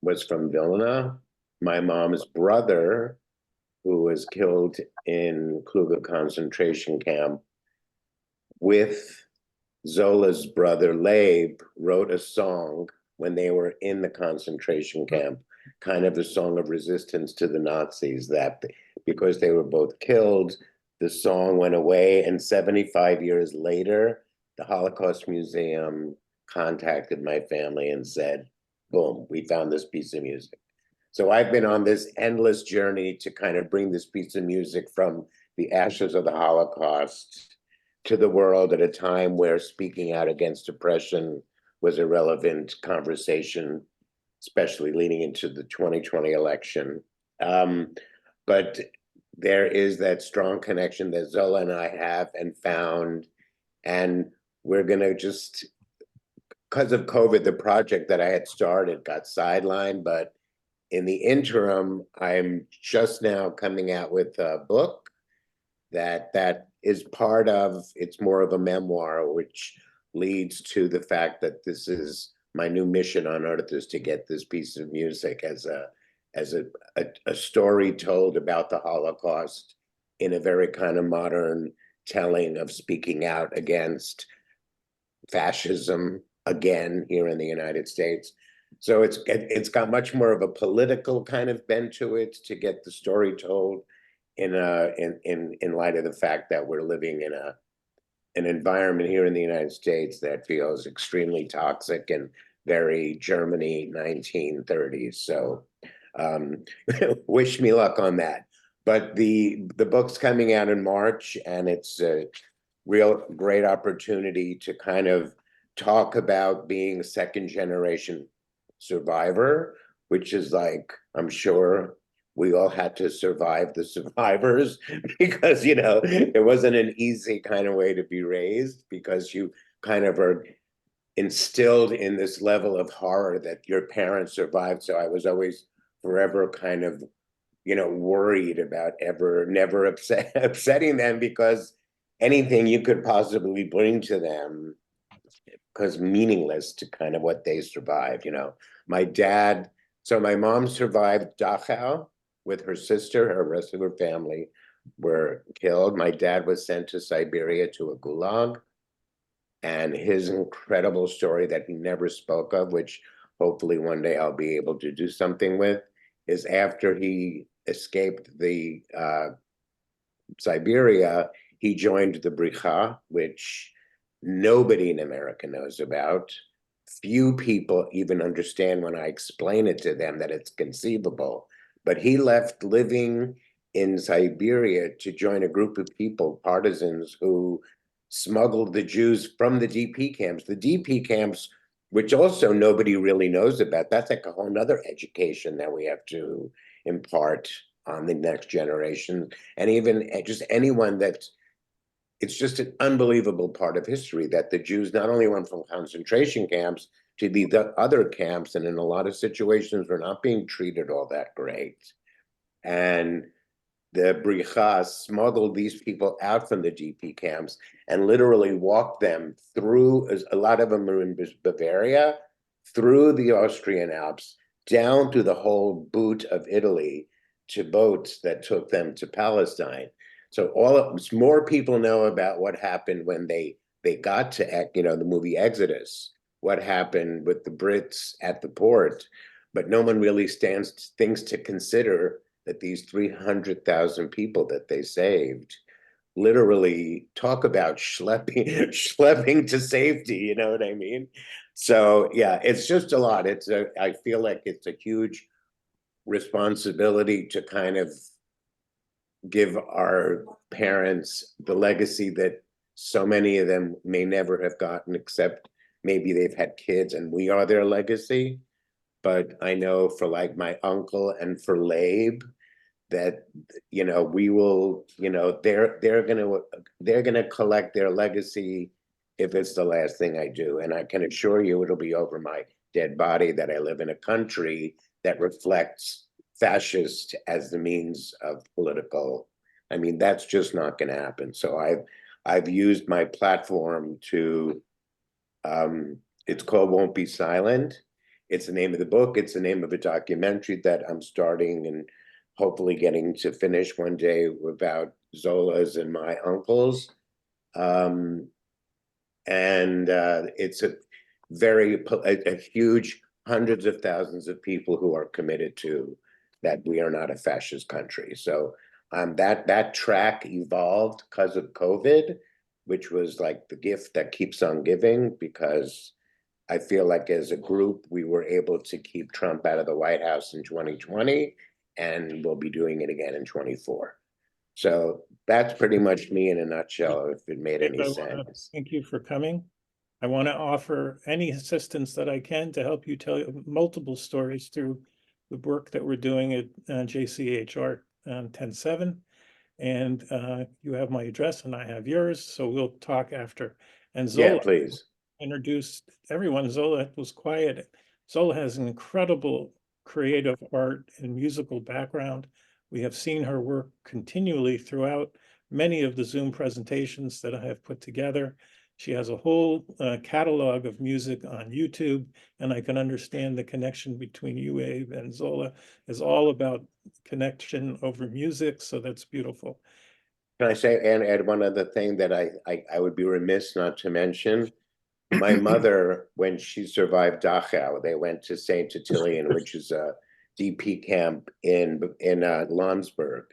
was from Vilna. My mom's brother, who was killed in Kluge concentration camp with Zola's brother Leib, wrote a song when they were in the concentration camp, kind of a song of resistance to the Nazis, that because they were both killed, the song went away. And 75 years later, the Holocaust Museum contacted my family and said, boom, we found this piece of music. So I've been on this endless journey to kind of bring this piece of music from the ashes of the Holocaust to the world at a time where speaking out against oppression was a relevant conversation, especially leading into the 2020 election. But there is that strong connection that Zola and I have and found, and we're gonna just, because of COVID, the project that I had started got sidelined, but in the interim, I'm just now coming out with a book that is part of, it's more of a memoir, which leads to the fact that this is my new mission on earth, is to get this piece of music as a story told about the Holocaust in a very kind of modern telling of speaking out against fascism again here in the United States. So it's got much more of a political kind of bent to it, to get the story told in light of the fact that we're living in an environment here in the United States that feels extremely toxic and very Germany 1930s. So wish me luck on that. But the book's coming out in March, and it's a real great opportunity to kind of talk about being a second generation survivor, which is like, I'm sure we all had to survive the survivors because, you know, it wasn't an easy kind of way to be raised, because you kind of are instilled in this level of horror that your parents survived. So I was always forever kind of, you know, worried about never upsetting them, because anything you could possibly bring to them was meaningless to kind of what they survived, you know. So my mom survived Dachau with her sister. Her rest of her family were killed. My dad was sent to Siberia to a gulag, and his incredible story that he never spoke of, which hopefully one day I'll be able to do something with, is after he escaped the Siberia, he joined the Bricha, which nobody in America knows about. Few people even understand when I explain it to them that it's conceivable. But he left living in Siberia to join a group of people, partisans, who smuggled the Jews from the DP camps. The DP camps, which also nobody really knows about, that's like a whole nother education that we have to impart on the next generation. And even just anyone that, it's just an unbelievable part of history that the Jews not only went from concentration camps to the other camps, and in a lot of situations were not being treated all that great. And the Bricha smuggled these people out from the DP camps and literally walked them through, a lot of them are in Bavaria, through the Austrian Alps, down to the whole boot of Italy, to boats that took them to Palestine. So more people know about what happened when they got to, you know, the movie Exodus, what happened with the Brits at the port, but no one really thinks to consider that these 300,000 people that they saved literally talk about schlepping to safety, you know what I mean? So yeah, it's just a lot. I feel like it's a huge responsibility to kind of give our parents the legacy that so many of them may never have gotten, except maybe they've had kids and we are their legacy. But I know for like my uncle and for Leib, that, you know, we will, you know, they're gonna collect their legacy if it's the last thing I do. And I can assure you it'll be over my dead body that I live in a country that reflects fascist as the means of political. I mean, that's just not going to happen. So I've used my platform to, it's called Won't Be Silent. It's the name of the book. It's the name of a documentary that I'm starting and hopefully getting to finish one day about Zola's and my uncles. It's a huge, hundreds of thousands of people who are committed to that we are not a fascist country. So that track evolved because of COVID, which was like the gift that keeps on giving, because I feel like as a group, we were able to keep Trump out of the White House in 2020, and we'll be doing it again in 24. So that's pretty much me in a nutshell, if it made any sense. Thank you for coming. I want to offer any assistance that I can to help you tell multiple stories through the work that we're doing at JCHR 10-7. And you have my address and I have yours, so we'll talk after. And Zola, Yeah, please. Introduce everyone. Zola was quiet. Zola has an incredible creative art and musical background. We have seen her work continually throughout many of the Zoom presentations that I have put together. She has a whole catalog of music on YouTube, and I can understand the connection between you, Abe, and Zola is all about connection over music, so that's beautiful. Can I say and add one other thing that I would be remiss not to mention? My mother, when she survived Dachau, they went to St. Titilian, which is a DP camp in Landsberg.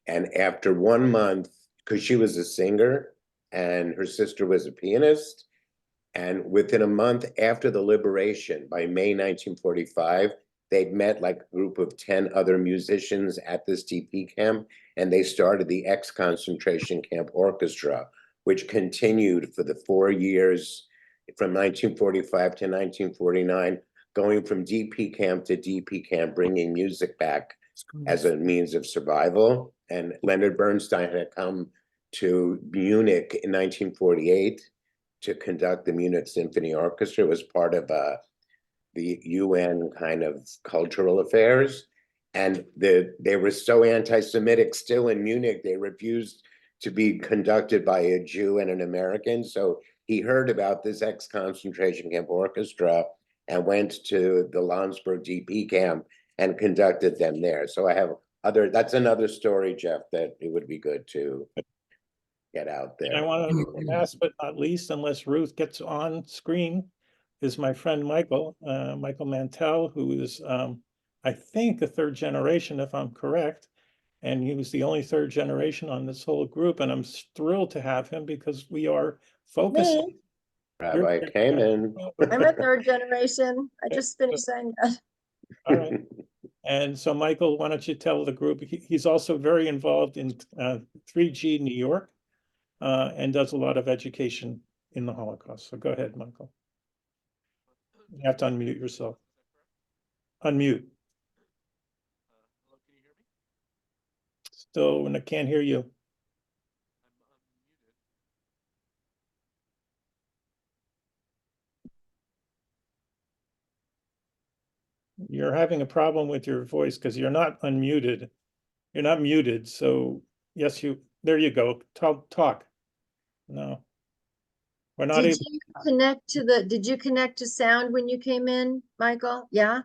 And after 1 month, because she was a singer and her sister was a pianist, and within a month after the liberation, by May 1945, they'd met like a group of 10 other musicians at this DP camp, and they started the ex-concentration camp orchestra, which continued for the 4 years from 1945 to 1949, going from DP camp to DP camp, bringing music back as a means of survival. And Leonard Bernstein had come to Munich in 1948 to conduct the Munich Symphony Orchestra. It was part of the UN kind of cultural affairs. And they were so anti-Semitic still in Munich, they refused to be conducted by a Jew and an American. So he heard about this ex-concentration camp orchestra and went to the Landsberg DP camp and conducted them there. So I have that's another story, Jeff, that it would be good to get out there. And I want to last but not least, unless Ruth gets on screen, is my friend Michael Mantell, who is, I think, a third generation, if I'm correct. And he was the only third generation on this whole group. And I'm thrilled to have him because we are focusing. Me, Rabbi Kamen. I'm a third generation. I just finished saying that. All right. And so, Michael, why don't you tell the group? He's also very involved in 3G New York and does a lot of education in the Holocaust. So go ahead, Michael. You have to unmute yourself. Unmute. Still, I can't hear you. You're having a problem with your voice because you're not unmuted. You're not muted. So yes, there you go. Talk. No. We're not Did able. you connect to sound when you came in, Michael? Yeah?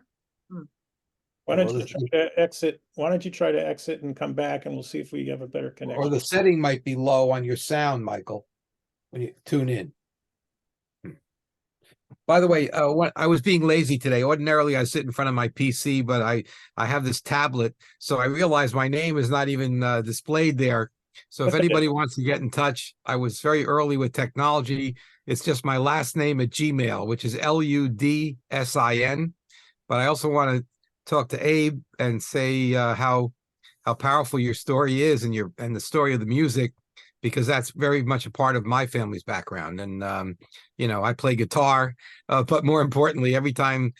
Why don't you try to exit? Why don't you try to exit and come back, and we'll see if we have a better connection. Or the setting might be low on your sound, Michael, when you tune in. By the way, I was being lazy today. Ordinarily, I sit in front of my PC, but I have this tablet, so I realized my name is not even displayed there. So if anybody wants to get in touch, I was very early with technology. It's just my last name at Gmail, which is LUDSIN. But I also want to talk to Abe and say how powerful your story is and the story of the music, because that's very much a part of my family's background. And, I play guitar, but more importantly, every time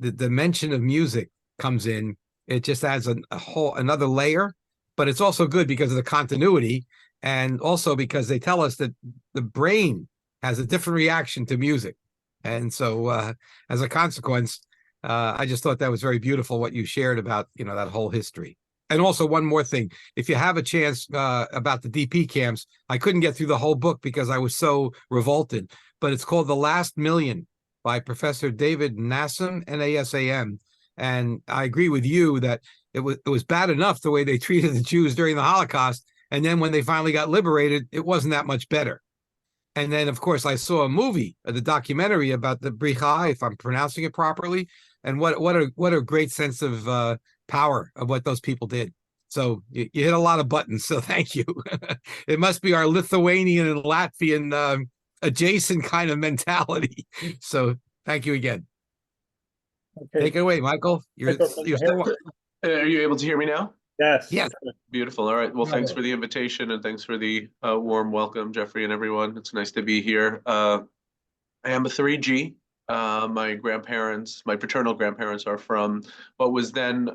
the mention of music comes in, it just adds another layer. But it's also good because of the continuity, and also because they tell us that the brain has a different reaction to music. And so as a consequence, I just thought that was very beautiful what you shared about, that whole history. And also one more thing, if you have a chance about the DP camps, I couldn't get through the whole book because I was so revolted, but it's called The Last Million by Professor David Nassam, N-A-S-A-M. And I agree with you that it was bad enough the way they treated the Jews during the Holocaust. And then when they finally got liberated, it wasn't that much better. And then, of course, I saw a movie, the documentary about the Bricha, if I'm pronouncing it properly. And what a great sense of power of what those people did. So you hit a lot of buttons. So thank you. It must be our Lithuanian and Latvian adjacent kind of mentality. So thank you again. Okay. Take it away, Michael. You're still... Are you able to hear me now? Yes. Yes. Beautiful. All right. Well, thanks for the invitation and thanks for the warm welcome, Jeffrey and everyone. It's nice to be here. I am a 3G. My paternal grandparents are from what was then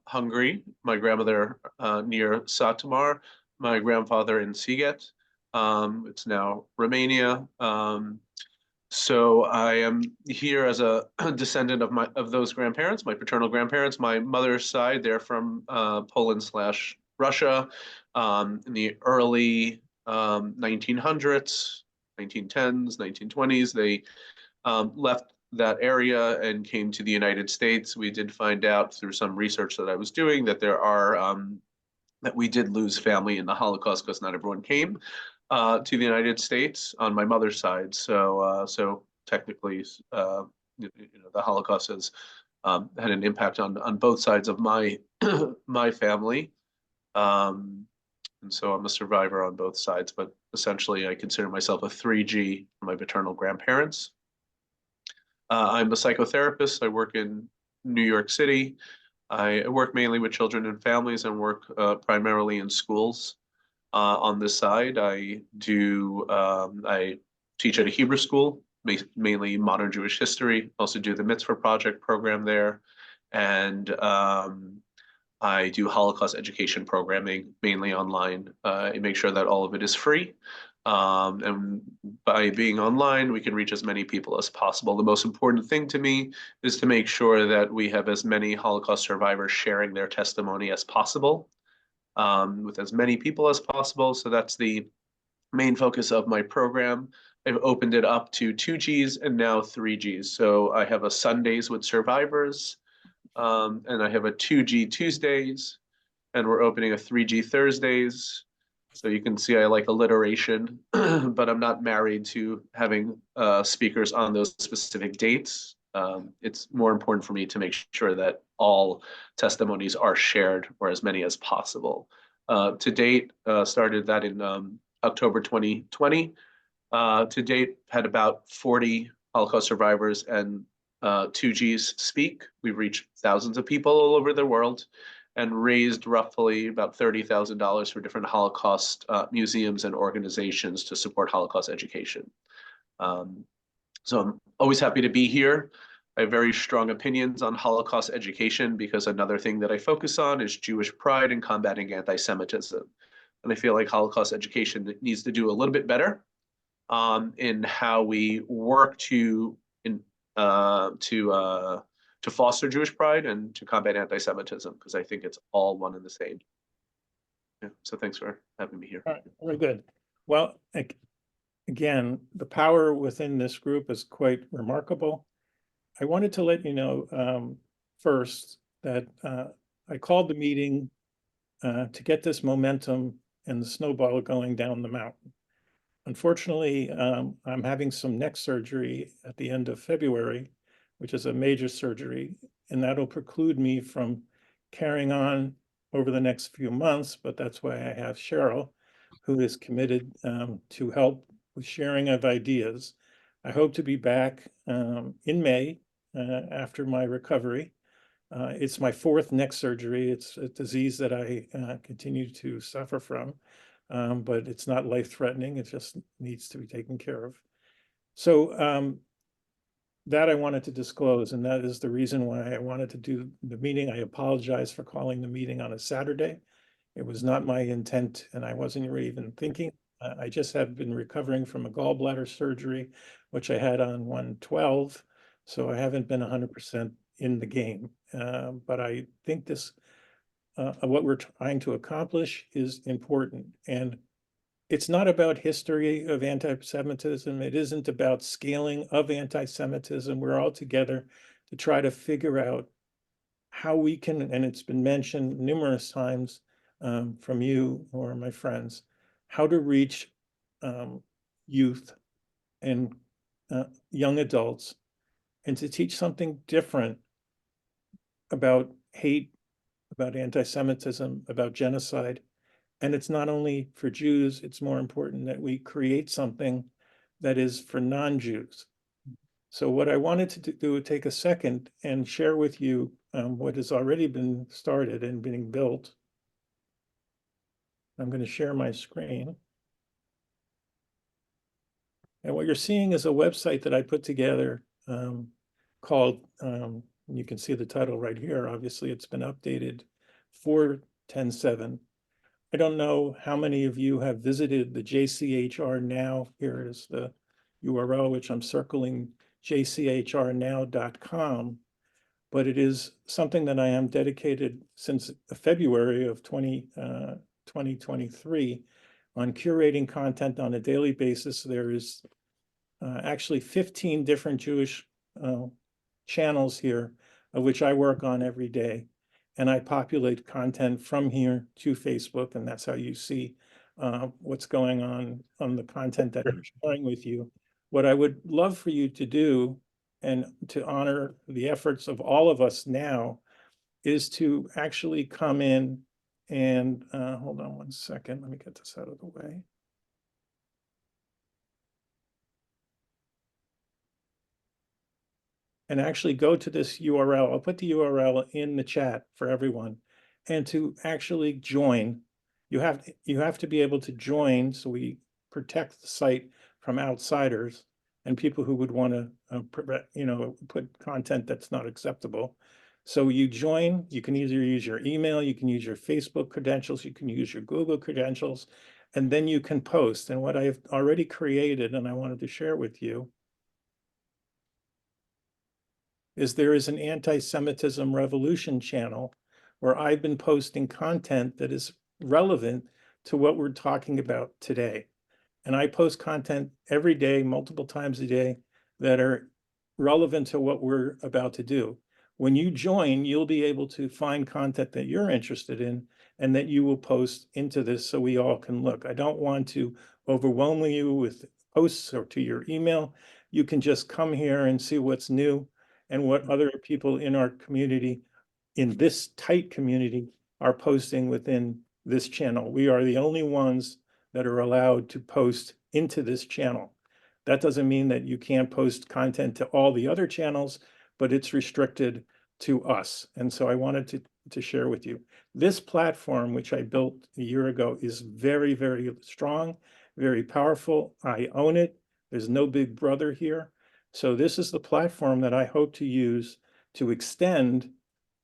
Hungary. My grandmother near Sătomăr, my grandfather in Siget. It's now Romania. So I am here as a descendant of those grandparents, my paternal grandparents. My mother's side, they're from Poland/Russia in the early 1900s, 1910s, 1920s. They left that area and came to the United States. We did find out through some research that I was doing that that we did lose family in the Holocaust because not everyone came to the United States on my mother's side. So technically, the Holocaust has had an impact on both sides of my my family. And so I'm a survivor on both sides, but essentially I consider myself a 3G for my paternal grandparents. I'm a psychotherapist. I work in New York City. I work mainly with children and families and work primarily in schools. On this side, I teach at a Hebrew school, mainly modern Jewish history. Also do the Mitzvah Project program there, and I do Holocaust education programming, mainly online. I make sure that all of it is free. And by being online, we can reach as many people as possible. The most important thing to me is to make sure that we have as many Holocaust survivors sharing their testimony as possible. With as many people as possible. So that's the main focus of my program. I've opened it up to 2Gs and now 3Gs. So I have a Sundays with survivors, and I have a 2G Tuesdays, and we're opening a 3G Thursdays. So you can see I like alliteration, but I'm not married to having speakers on those specific dates. It's more important for me to make sure that all testimonies are shared, or as many as possible. To date, started that in October 2020. To date, had about 40 Holocaust survivors and 2Gs speak. We've reached thousands of people all over the world and raised roughly about $30,000 for different Holocaust museums and organizations to support Holocaust education. So I'm always happy to be here. I have very strong opinions on Holocaust education because another thing that I focus on is Jewish pride and combating anti-Semitism. And I feel like Holocaust education needs to do a little bit better in how we work to foster Jewish pride and to combat anti-Semitism, because I think it's all one and the same. Yeah, so thanks for having me here. All right, very good. Well, again, the power within this group is quite remarkable. I wanted to let you know first that I called the meeting to get this momentum and the snowball going down the mountain. Unfortunately, I'm having some neck surgery at the end of February, which is a major surgery, and that'll preclude me from carrying on over the next few months, but that's why I have Cheryl, who is committed to help with sharing of ideas. I hope to be back in May after my recovery. It's my 4th neck surgery. It's a disease that I continue to suffer from, but it's not life-threatening. It just needs to be taken care of. So that I wanted to disclose, and that is the reason why I wanted to do the meeting. I apologize for calling the meeting on a Saturday. It was not my intent, and I wasn't even thinking I just have been recovering from a gallbladder surgery, which I had on 1/12, so I haven't been 100% in the game. But I think this, what we're trying to accomplish is important. And it's not about history of anti-Semitism. It isn't about scaling of anti-Semitism. We're all together to try to figure out how we can, and it's been mentioned numerous times from you or my friends, how to reach youth and young adults and to teach something different about hate, about anti-Semitism, about genocide. And it's not only for Jews, it's more important that we create something that is for non-Jews. So what I wanted to do is take a second and share with you what has already been started and being built. I'm going to share my screen. And what you're seeing is a website that I put together called, you can see the title right here. Obviously, it's been updated for 10/7. I don't know how many of you have visited the JCHR Now. Here is the URL, which I'm circling, jchrnow.com. But it is something that I am dedicated since February of 2023 on curating content on a daily basis. There is actually 15 different Jewish channels here, of which I work on every day. And I populate content from here to Facebook, and that's how you see what's going on the content that I'm sharing with you. What I would love for you to do, and to honor the efforts of all of us now, is to actually come in and, hold on one second, let me get this out of the way. And actually go to this URL. I'll put the URL in the chat for everyone. And to actually join, you have to be able to join so we protect the site from outsiders and people who would want to, put content that's not acceptable. So you join, you can either use your email, you can use your Facebook credentials, you can use your Google credentials, and then you can post. And what I've already created, and I wanted to share with you, is there is an Antisemitism Revolution channel where I've been posting content that is relevant to what we're talking about today. And I post content every day, multiple times a day, that are relevant to what we're about to do. When you join, you'll be able to find content that you're interested in and that you will post into this so we all can look. I don't want to overwhelm you with posts or to your email. You can just come here and see what's new and what other people in our community, in this tight community, are posting within this channel. We are the only ones that are allowed to post into this channel. That doesn't mean that you can't post content to all the other channels, but it's restricted to us. And so I wanted to share with you. This platform, which I built a year ago, is very, very strong, very powerful. I own it. There's no big brother here. So this is the platform that I hope to use to extend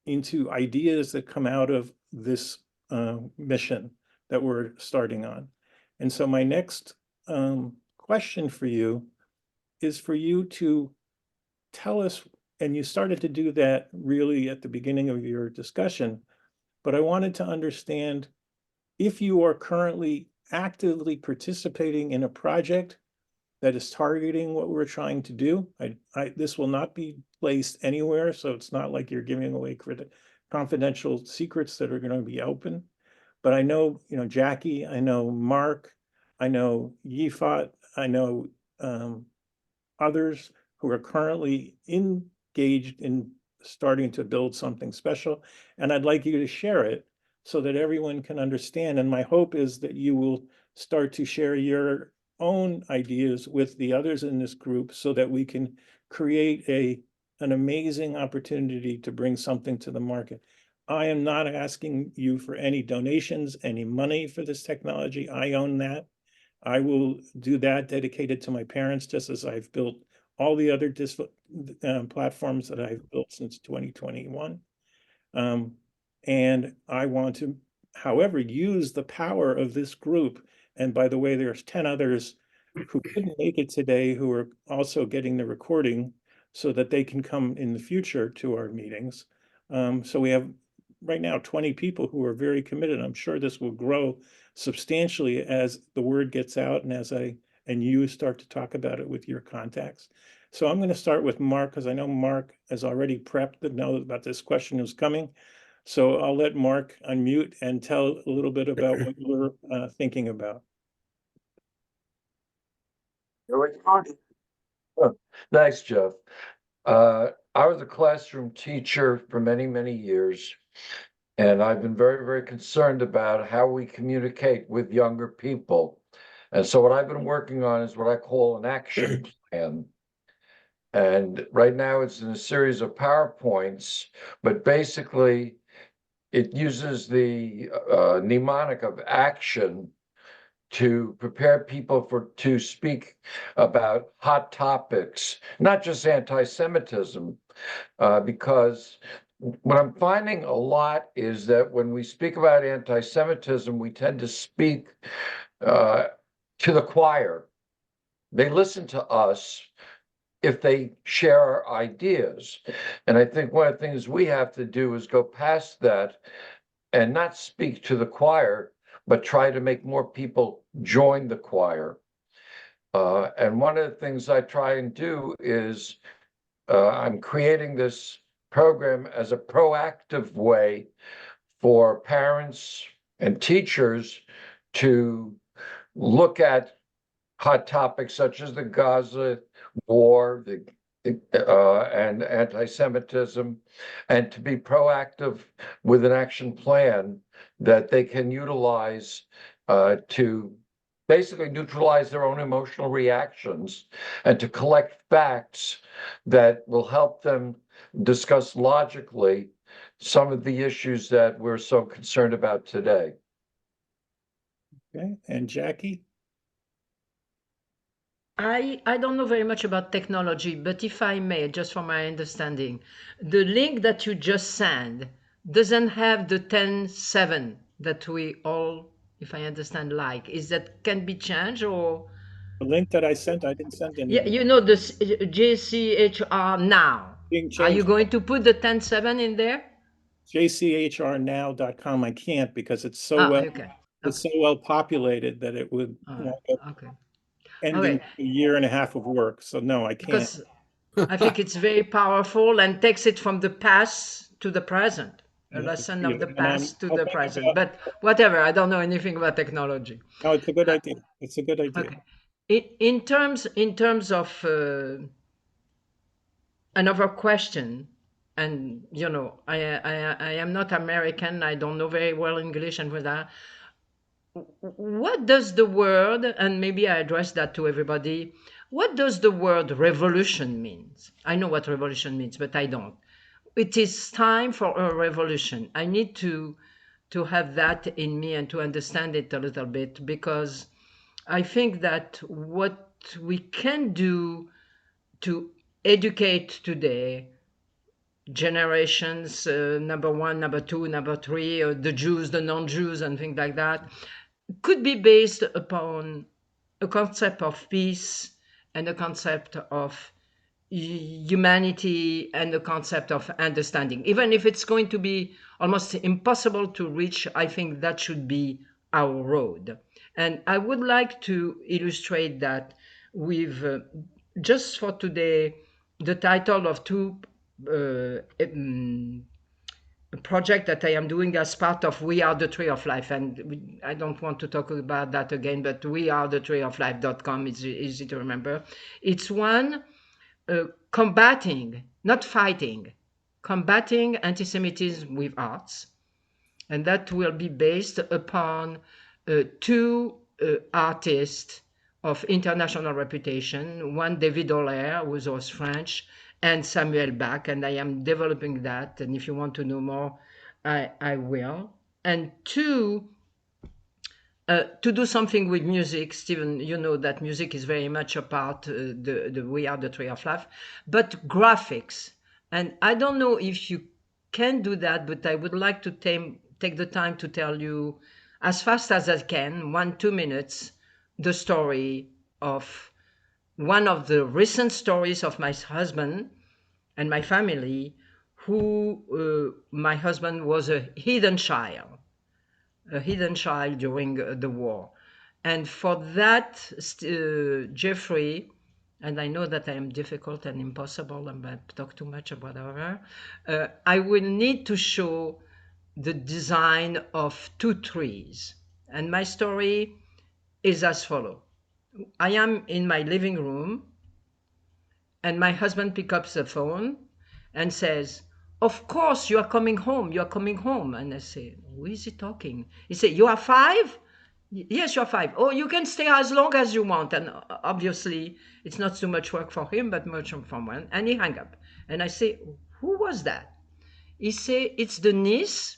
into ideas that come out of this mission that we're starting on. And so my next question for you is for you to tell us, and you started to do that really at the beginning of your discussion, but I wanted to understand if you are currently actively participating in a project that is targeting what we're trying to do. This will not be placed anywhere, so it's not like you're giving away confidential secrets that are going to be open. But I know, Jackie, I know Mark, I know Yifat, I know others who are currently engaged in starting to build something special. And I'd like you to share it so that everyone can understand. And my hope is that you will start to share your own ideas with the others in this group so that we can create an amazing opportunity to bring something to the market. I am not asking you for any donations, any money for this technology. I own that. I will do that dedicated to my parents, just as I've built all the other platforms that I've built since 2021. And I want to, however, use the power of this group And by the way, there's 10 others who couldn't make it today who are also getting the recording so that they can come in the future to our meetings. So we have right now 20 people who are very committed. I'm sure this will grow substantially as the word gets out and as and you start to talk about it with your contacts. So I'm going to start with Mark because I know Mark has already prepped to know about this question who's coming. So I'll let Mark unmute and tell a little bit about what you're thinking about. Thanks, Jeff. I was a classroom teacher for many, many years, and I've been very, very concerned about how we communicate with younger people. And so what I've been working on is what I call an action plan. And right now it's in a series of PowerPoints, but basically it uses the mnemonic of action to prepare people to speak about hot topics, not just anti-Semitism, because what I'm finding a lot is that when we speak about anti-Semitism, we tend to speak to the choir. They listen to us if they share our ideas. And I think one of the things we have to do is go past that and not speak to the choir, but try to make more people join the choir. And one of the things I try and do is I'm creating this program as a proactive way for parents and teachers to look at hot topics such as the Gaza war, and anti-Semitism, and to be proactive with an action plan that they can utilize to basically neutralize their own emotional reactions and to collect facts that will help them discuss logically some of the issues that we're so concerned about today. Okay, and Jackie? I don't know very much about technology, but if I may, just for my understanding, the link that you just sent doesn't have the 10.7 that we all, if I understand, like. Is that can be changed or? The link that I sent, I didn't send any. Yeah, you know, this JCHR now. Being Are you changed. going to put the 10.7 in there? jchrnow.com. I can't because it's so well Okay. it's so well populated that it would Okay. ending a year and a half of work. So no, I can't. Because I think it's very powerful and takes it from the past to the present. A lesson of the past to the present. But whatever, I don't know anything about technology. No, it's a good idea. It's a good idea. Okay. In terms of another question, and you know, I am not American. I don't know very well English and with that. What does the word, and maybe I address that to everybody, what does the word revolution means? I know what revolution means, but I don't. It is time for a revolution. I need to have that in me and to understand it a little bit, because I think that what we can do to educate today generations, number one, number two, number three, the Jews, the non-Jews, and things like that, could be based upon a concept of peace and a concept of humanity and a concept of understanding. Even if it's going to be almost impossible to reach, I think that should be our road. And I would like to illustrate that with, just for today, the title of two project that I am doing as part of We Are the Tree of Life. And I don't want to talk about that again, but wearethetreeoflife.com is easy to remember. It's one combating, not fighting, combating anti-Semitism with arts. And that will be based upon two artists of international reputation, one David Allaire, who was French, and Samuel Bach, and I am developing that, and if you want to know more, I will. And two, to do something with music. Stephen, you know that music is very much a part, the We Are the Tree of Life, but graphics. And I don't know if you can do that, but I would like to take the time to tell you, as fast as I can, 1-2 minutes, the story of one of the recent stories of my husband and my family, who my husband was a hidden child during the war. And for that, Jeffrey, and I know that I am difficult and impossible and I talk too much about whatever, I will need to show the design of 2 trees. And my story is as follows. I am in my living room and my husband picks up the phone and says, "Of course you are coming home, you are coming home." And I say, "Who is he talking?" He said, "You are 5? Yes, you are 5. Oh, you can stay as long as you want." And obviously it's not so much work for him, but much for one. And he hung up. And I say, "Who was that?" He say, "It's the niece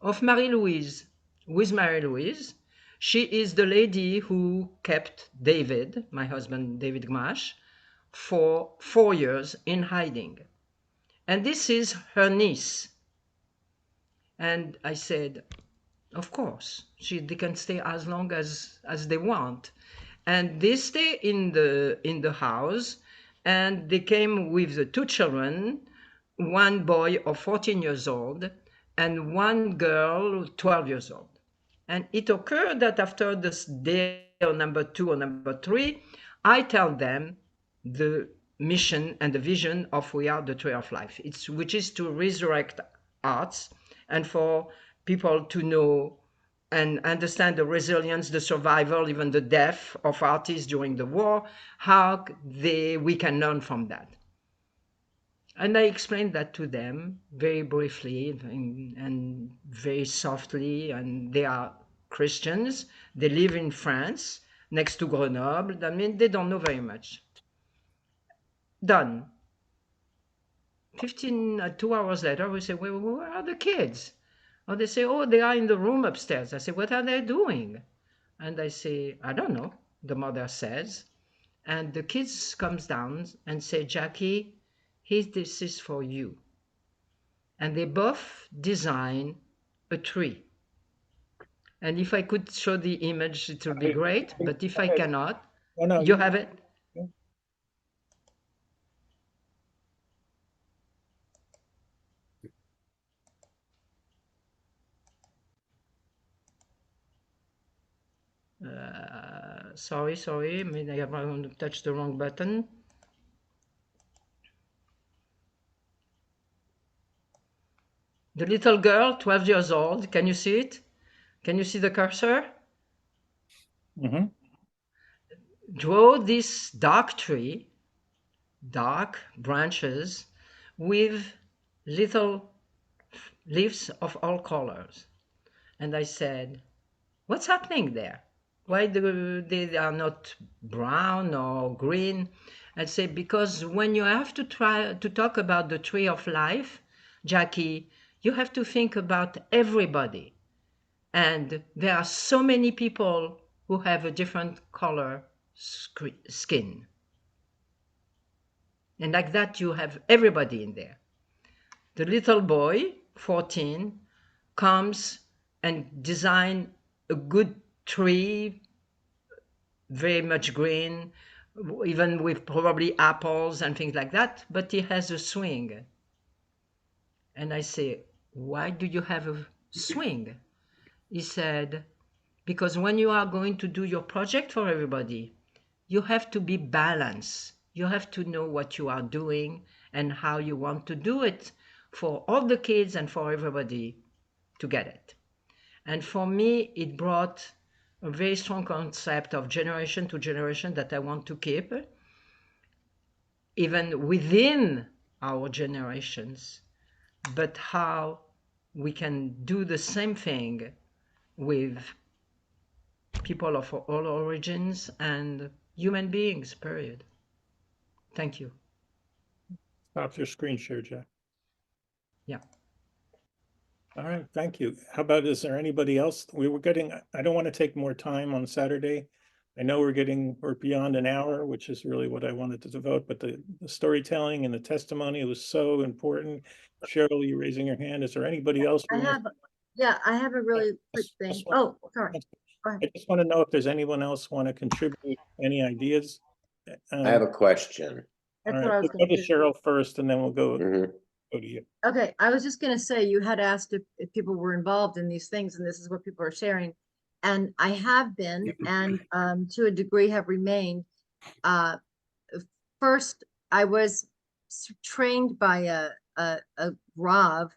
of Marie-Louise." Who is Marie-Louise? She is the lady who kept David, my husband, David Gmash, for 4 years in hiding. And this is her niece. And I said, of course, they can stay as long as they want. And they stay in the house, and they came with the 2 children, one boy of 14 years old and one girl 12 years old. And it occurred that after this day or number 2 or number 3, I tell them the mission and the vision of We Are the Tree of Life, which is to resurrect arts and for people to know and understand the resilience, the survival, even the death of artists during the war, how we can learn from that. And I explained that to them very briefly and very softly. And they are Christians. They live in France, next to Grenoble. I mean, they don't know very much. Done. 2 hours later, we say, "Well, where are the kids?" Or they say, "Oh, they are in the room upstairs." I say, "What are they doing?" And I say, "I don't know," the mother says. And the kids comes down and say, "Jackie, this is for you." And they both design a tree. And if I could show the image, it would be great. But if I cannot, you have it. Sorry. I mean, I have touched the wrong button. The little girl, 12 years old, can you see it? Can you see the cursor? Mm-hmm. Draw this dark tree, dark branches, with little leaves of all colors. And I said, "What's happening there? Why they are not brown or green?" I'd say, "Because when you have to try to talk about the tree of life, Jackie, you have to think about everybody. And there are so many people who have a different color skin. And like that, you have everybody in there." The little boy, 14, comes and design a good tree, very much green, even with probably apples and things like that, but he has a swing. And I say, "Why do you have a swing?" He said, "Because when you are going to do your project for everybody, you have to be balanced. You have to know what you are doing and how you want to do it for all the kids and for everybody to get it." And for me, it brought a very strong concept of generation to generation that I want to keep, even within our generations, but how we can do the same thing with people of all origins and human beings, period. Thank you. Stop your screen share, Jack. Yeah. All right, thank you. How about, is there anybody else? I don't want to take more time on Saturday. I know we're beyond an hour, which is really what I wanted to devote, but the storytelling and the testimony was so important. Cheryl, you raising your hand. Is there anybody else? Yeah, I have a really quick Just- thing. just one- Oh, sorry. Go ahead. I just want to know if there's anyone else want to contribute any ideas? I have a question. That's All what right, I was we'll go gonna to do. Cheryl first and then we'll go Mhm. to you. Okay, I was just gonna say, you had asked if people were involved in these things, and this is what people are sharing. And I have been, and to a degree have remained. First, I was trained by a Rav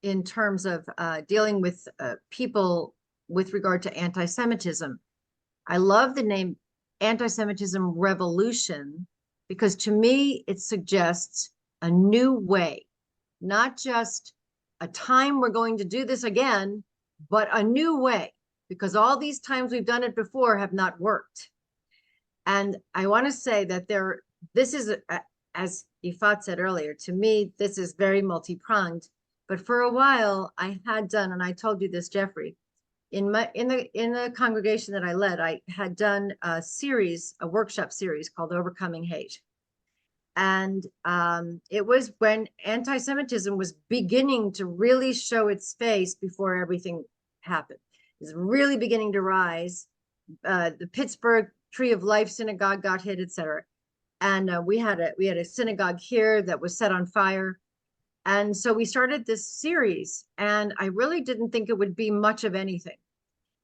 in terms of dealing with people with regard to anti-Semitism. I love the name Antisemitism Revolution because to me it suggests a new way, not just a time we're going to do this again, but a new way, because all these times we've done it before have not worked. And I want to say that this is, as Ifat said earlier, to me, this is very multi-pronged. But for a while I had done, and I told you this, Jeffrey, in the congregation that I led, I had done a workshop series called Overcoming Hate. And it was when anti-Semitism was beginning to really show its face before everything happened. It was really beginning to rise. The Pittsburgh Tree of Life synagogue got hit, etc. And we had a synagogue here that was set on fire. And so we started this series, and I really didn't think it would be much of anything.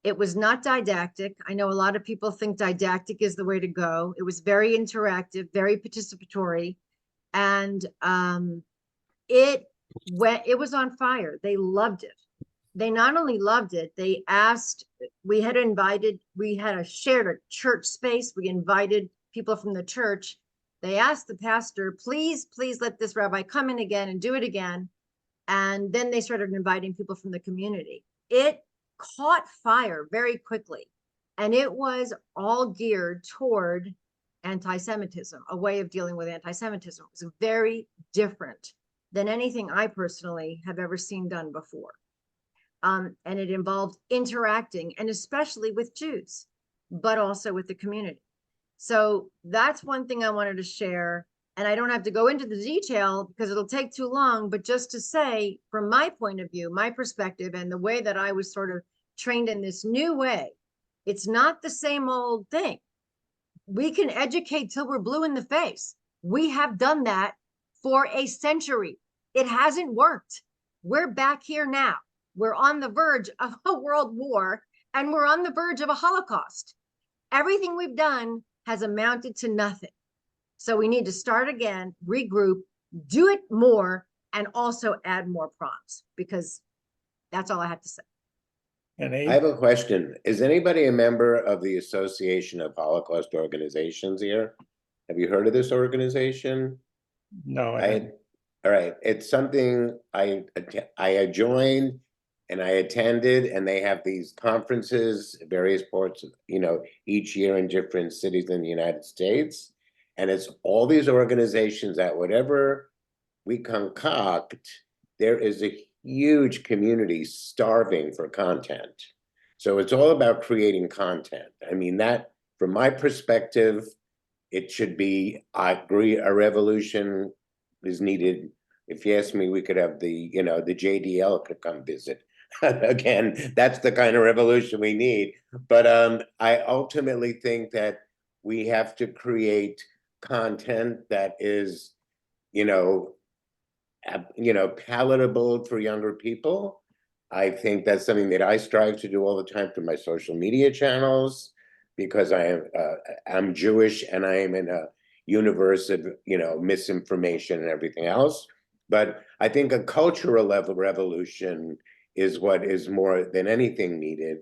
It was not didactic. I know a lot of people think didactic is the way to go. It was very interactive, very participatory, and it was on fire. They loved it. They not only loved it, they asked, we had shared a church space. We invited people from the church. They asked the pastor, please let this rabbi come in again and do it again. And then they started inviting people from the community. It caught fire very quickly. And it was all geared toward anti-Semitism, a way of dealing with anti-Semitism. It was very different than anything I personally have ever seen done before. And it involved interacting, and especially with Jews, but also with the community. So that's one thing I wanted to share. And I don't have to go into the detail because it'll take too long, but just to say, from my point of view, my perspective, and the way that I was sort of trained in this new way, it's not the same old thing. We can educate till we're blue in the face. We have done that for a century. It hasn't worked. We're back here now. We're on the verge of a world war, and we're on the verge of a Holocaust. Everything we've done has amounted to nothing. So we need to start again, regroup, do it more, and also add more prompts, because that's all I have to say. And I have a question. Is anybody a member of the Association of Holocaust Organizations here? Have you heard of this organization? no, All right, it's something I joined and I attended, and they have these conferences, various parts of, each year in different cities in the United States. And it's all these organizations that whatever we concoct, there is a huge community starving for content. So it's all about creating content. I mean, that, from my perspective, it should be, I agree, a revolution is needed. If you ask me, we could have the JDL could come visit. Again, that's the kind of revolution we need. But I ultimately think that we have to create content that is, palatable for younger people. I think that's something that I strive to do all the time through my social media channels, because I'm Jewish and I am in a universe of misinformation and everything else. But I think a cultural level revolution is what is more than anything needed,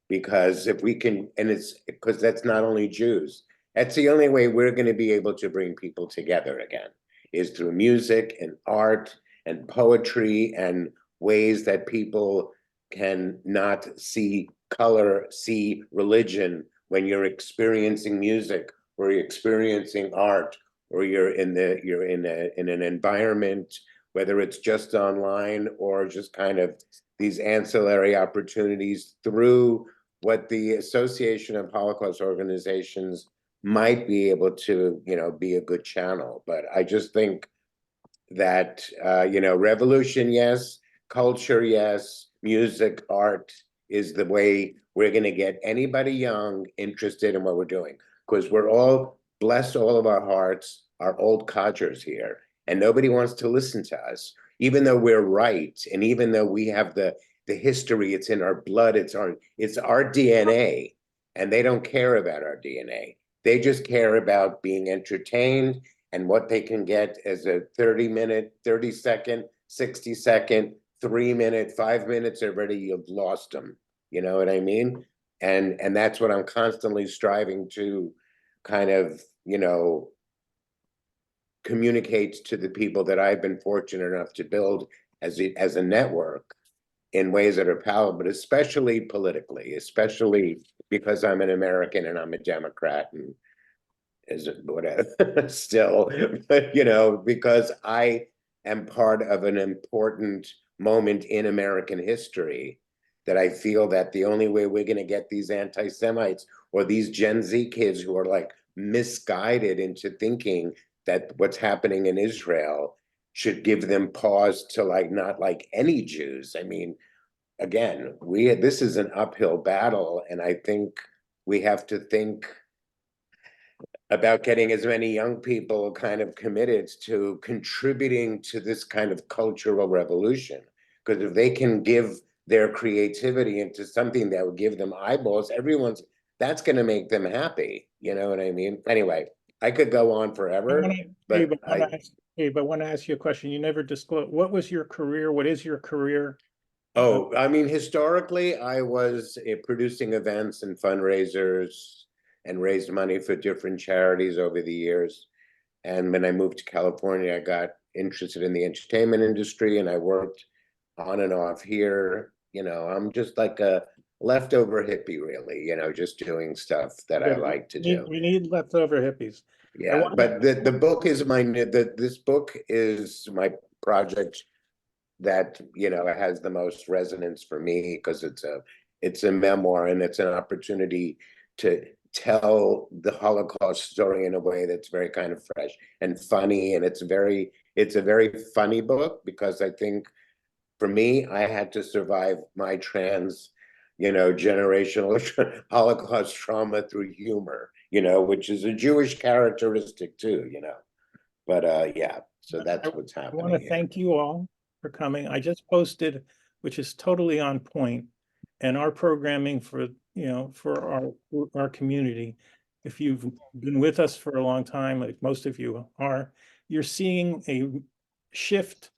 because if we can, and it's because that's not only Jews, that's the only way we're going to be able to bring people together again, is through music and art and poetry and ways that people can not see color, see religion when you're experiencing music or you're experiencing art, or you're in an environment, whether it's just online or just kind of these ancillary opportunities through what the Association of Holocaust Organizations might be able to, be a good channel. But I just think that, revolution, yes, culture, yes, music, art is the way we're going to get anybody young interested in what we're doing. Because we're all, bless all of our hearts, are old codgers here, and nobody wants to listen to us, even though we're right, and even though we have the history, it's in our blood, it's our DNA, and they don't care about our DNA. They just care about being entertained and what they can get as a 30-minute, 30-second, 60-second, 3-minute, 5 minutes already, you've lost them. You know what I mean? And that's what I'm constantly striving to kind of, you know, communicate to the people that I've been fortunate enough to build as a network in ways that are palatable, but especially politically, especially because I'm an American and I'm a Democrat and is it whatever still, but you know, because I am part of an important moment in American history, that I feel that the only way we're going to get these anti-Semites or these Gen Z kids who are like misguided into thinking that what's happening in Israel should give them pause to like not like any Jews. I mean, again, this is an uphill battle, and I think we have to think about getting as many young people kind of committed to contributing to this kind of cultural revolution. Because if they can give their creativity into something that would give them eyeballs, that's going to make them happy. You know what I mean? Anyway, I could go on forever, but I want to ask you a question. You never disclosed, what was your career? What is your career? Oh, I mean, historically, I was producing events and fundraisers and raised money for different charities over the years. And when I moved to California, I got interested in the entertainment industry, and I worked on and off here. You know, I'm just like a leftover hippie, really, you know, just doing stuff that I like to do. We need leftover hippies. Yeah, but the book is this book is my project that, you know, it has the most resonance for me, because it's a memoir, and it's an opportunity to tell the Holocaust story in a way that's very kind of fresh and funny. And it's a very funny book, because I think for me, I had to survive my generational Holocaust trauma through humor, you know, which is a Jewish characteristic too, you know. But yeah, so that's what's happening. I want to thank you all for coming. I just posted, which is totally on point, and our programming for, you know, for our community. If you've been with us for a long time, like most of you are, you're seeing a shift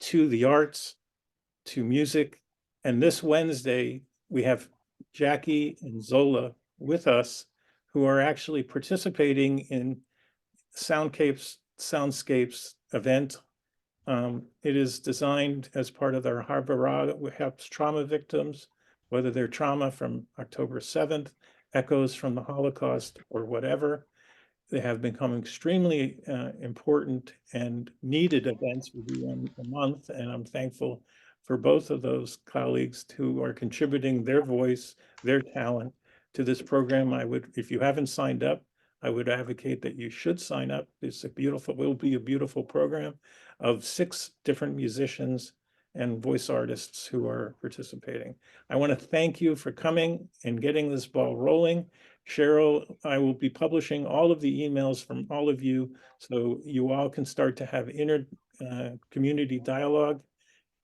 to the arts, to music. And this Wednesday, we have Jackie and Zola with us, who are actually participating in Soundscapes event. It is designed as part of their Harbara, which helps trauma victims, whether they're trauma from October 7th, echoes from the Holocaust, or whatever. They have become extremely important and needed events. We do one a month, and I'm thankful for both of those colleagues who are contributing their voice, their talent to this program. If you haven't signed up, I would advocate that you should sign up. Will be a beautiful program of 6 different musicians and voice artists who are participating. I want to thank you for coming and getting this ball rolling. Cheryl, I will be publishing all of the emails from all of you, so you all can start to have community dialogue.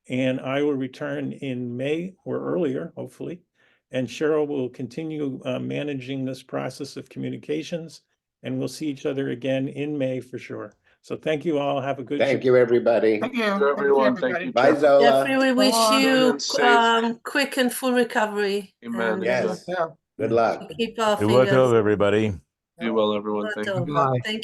And I will return in May or earlier, hopefully. And Cheryl will continue managing this process of communications, and we'll see each other again in May for sure. So thank you all. Have a good. Thank you, everybody. Thank you. Everyone, thank you. Bye, Zola. Jeffrey, we wish you And safe. quick and full recovery. Amen. And Yes. Yeah. Good luck. keep our It was fingers. everybody. Be well, everyone. Thank you. Over. Bye. Thank you.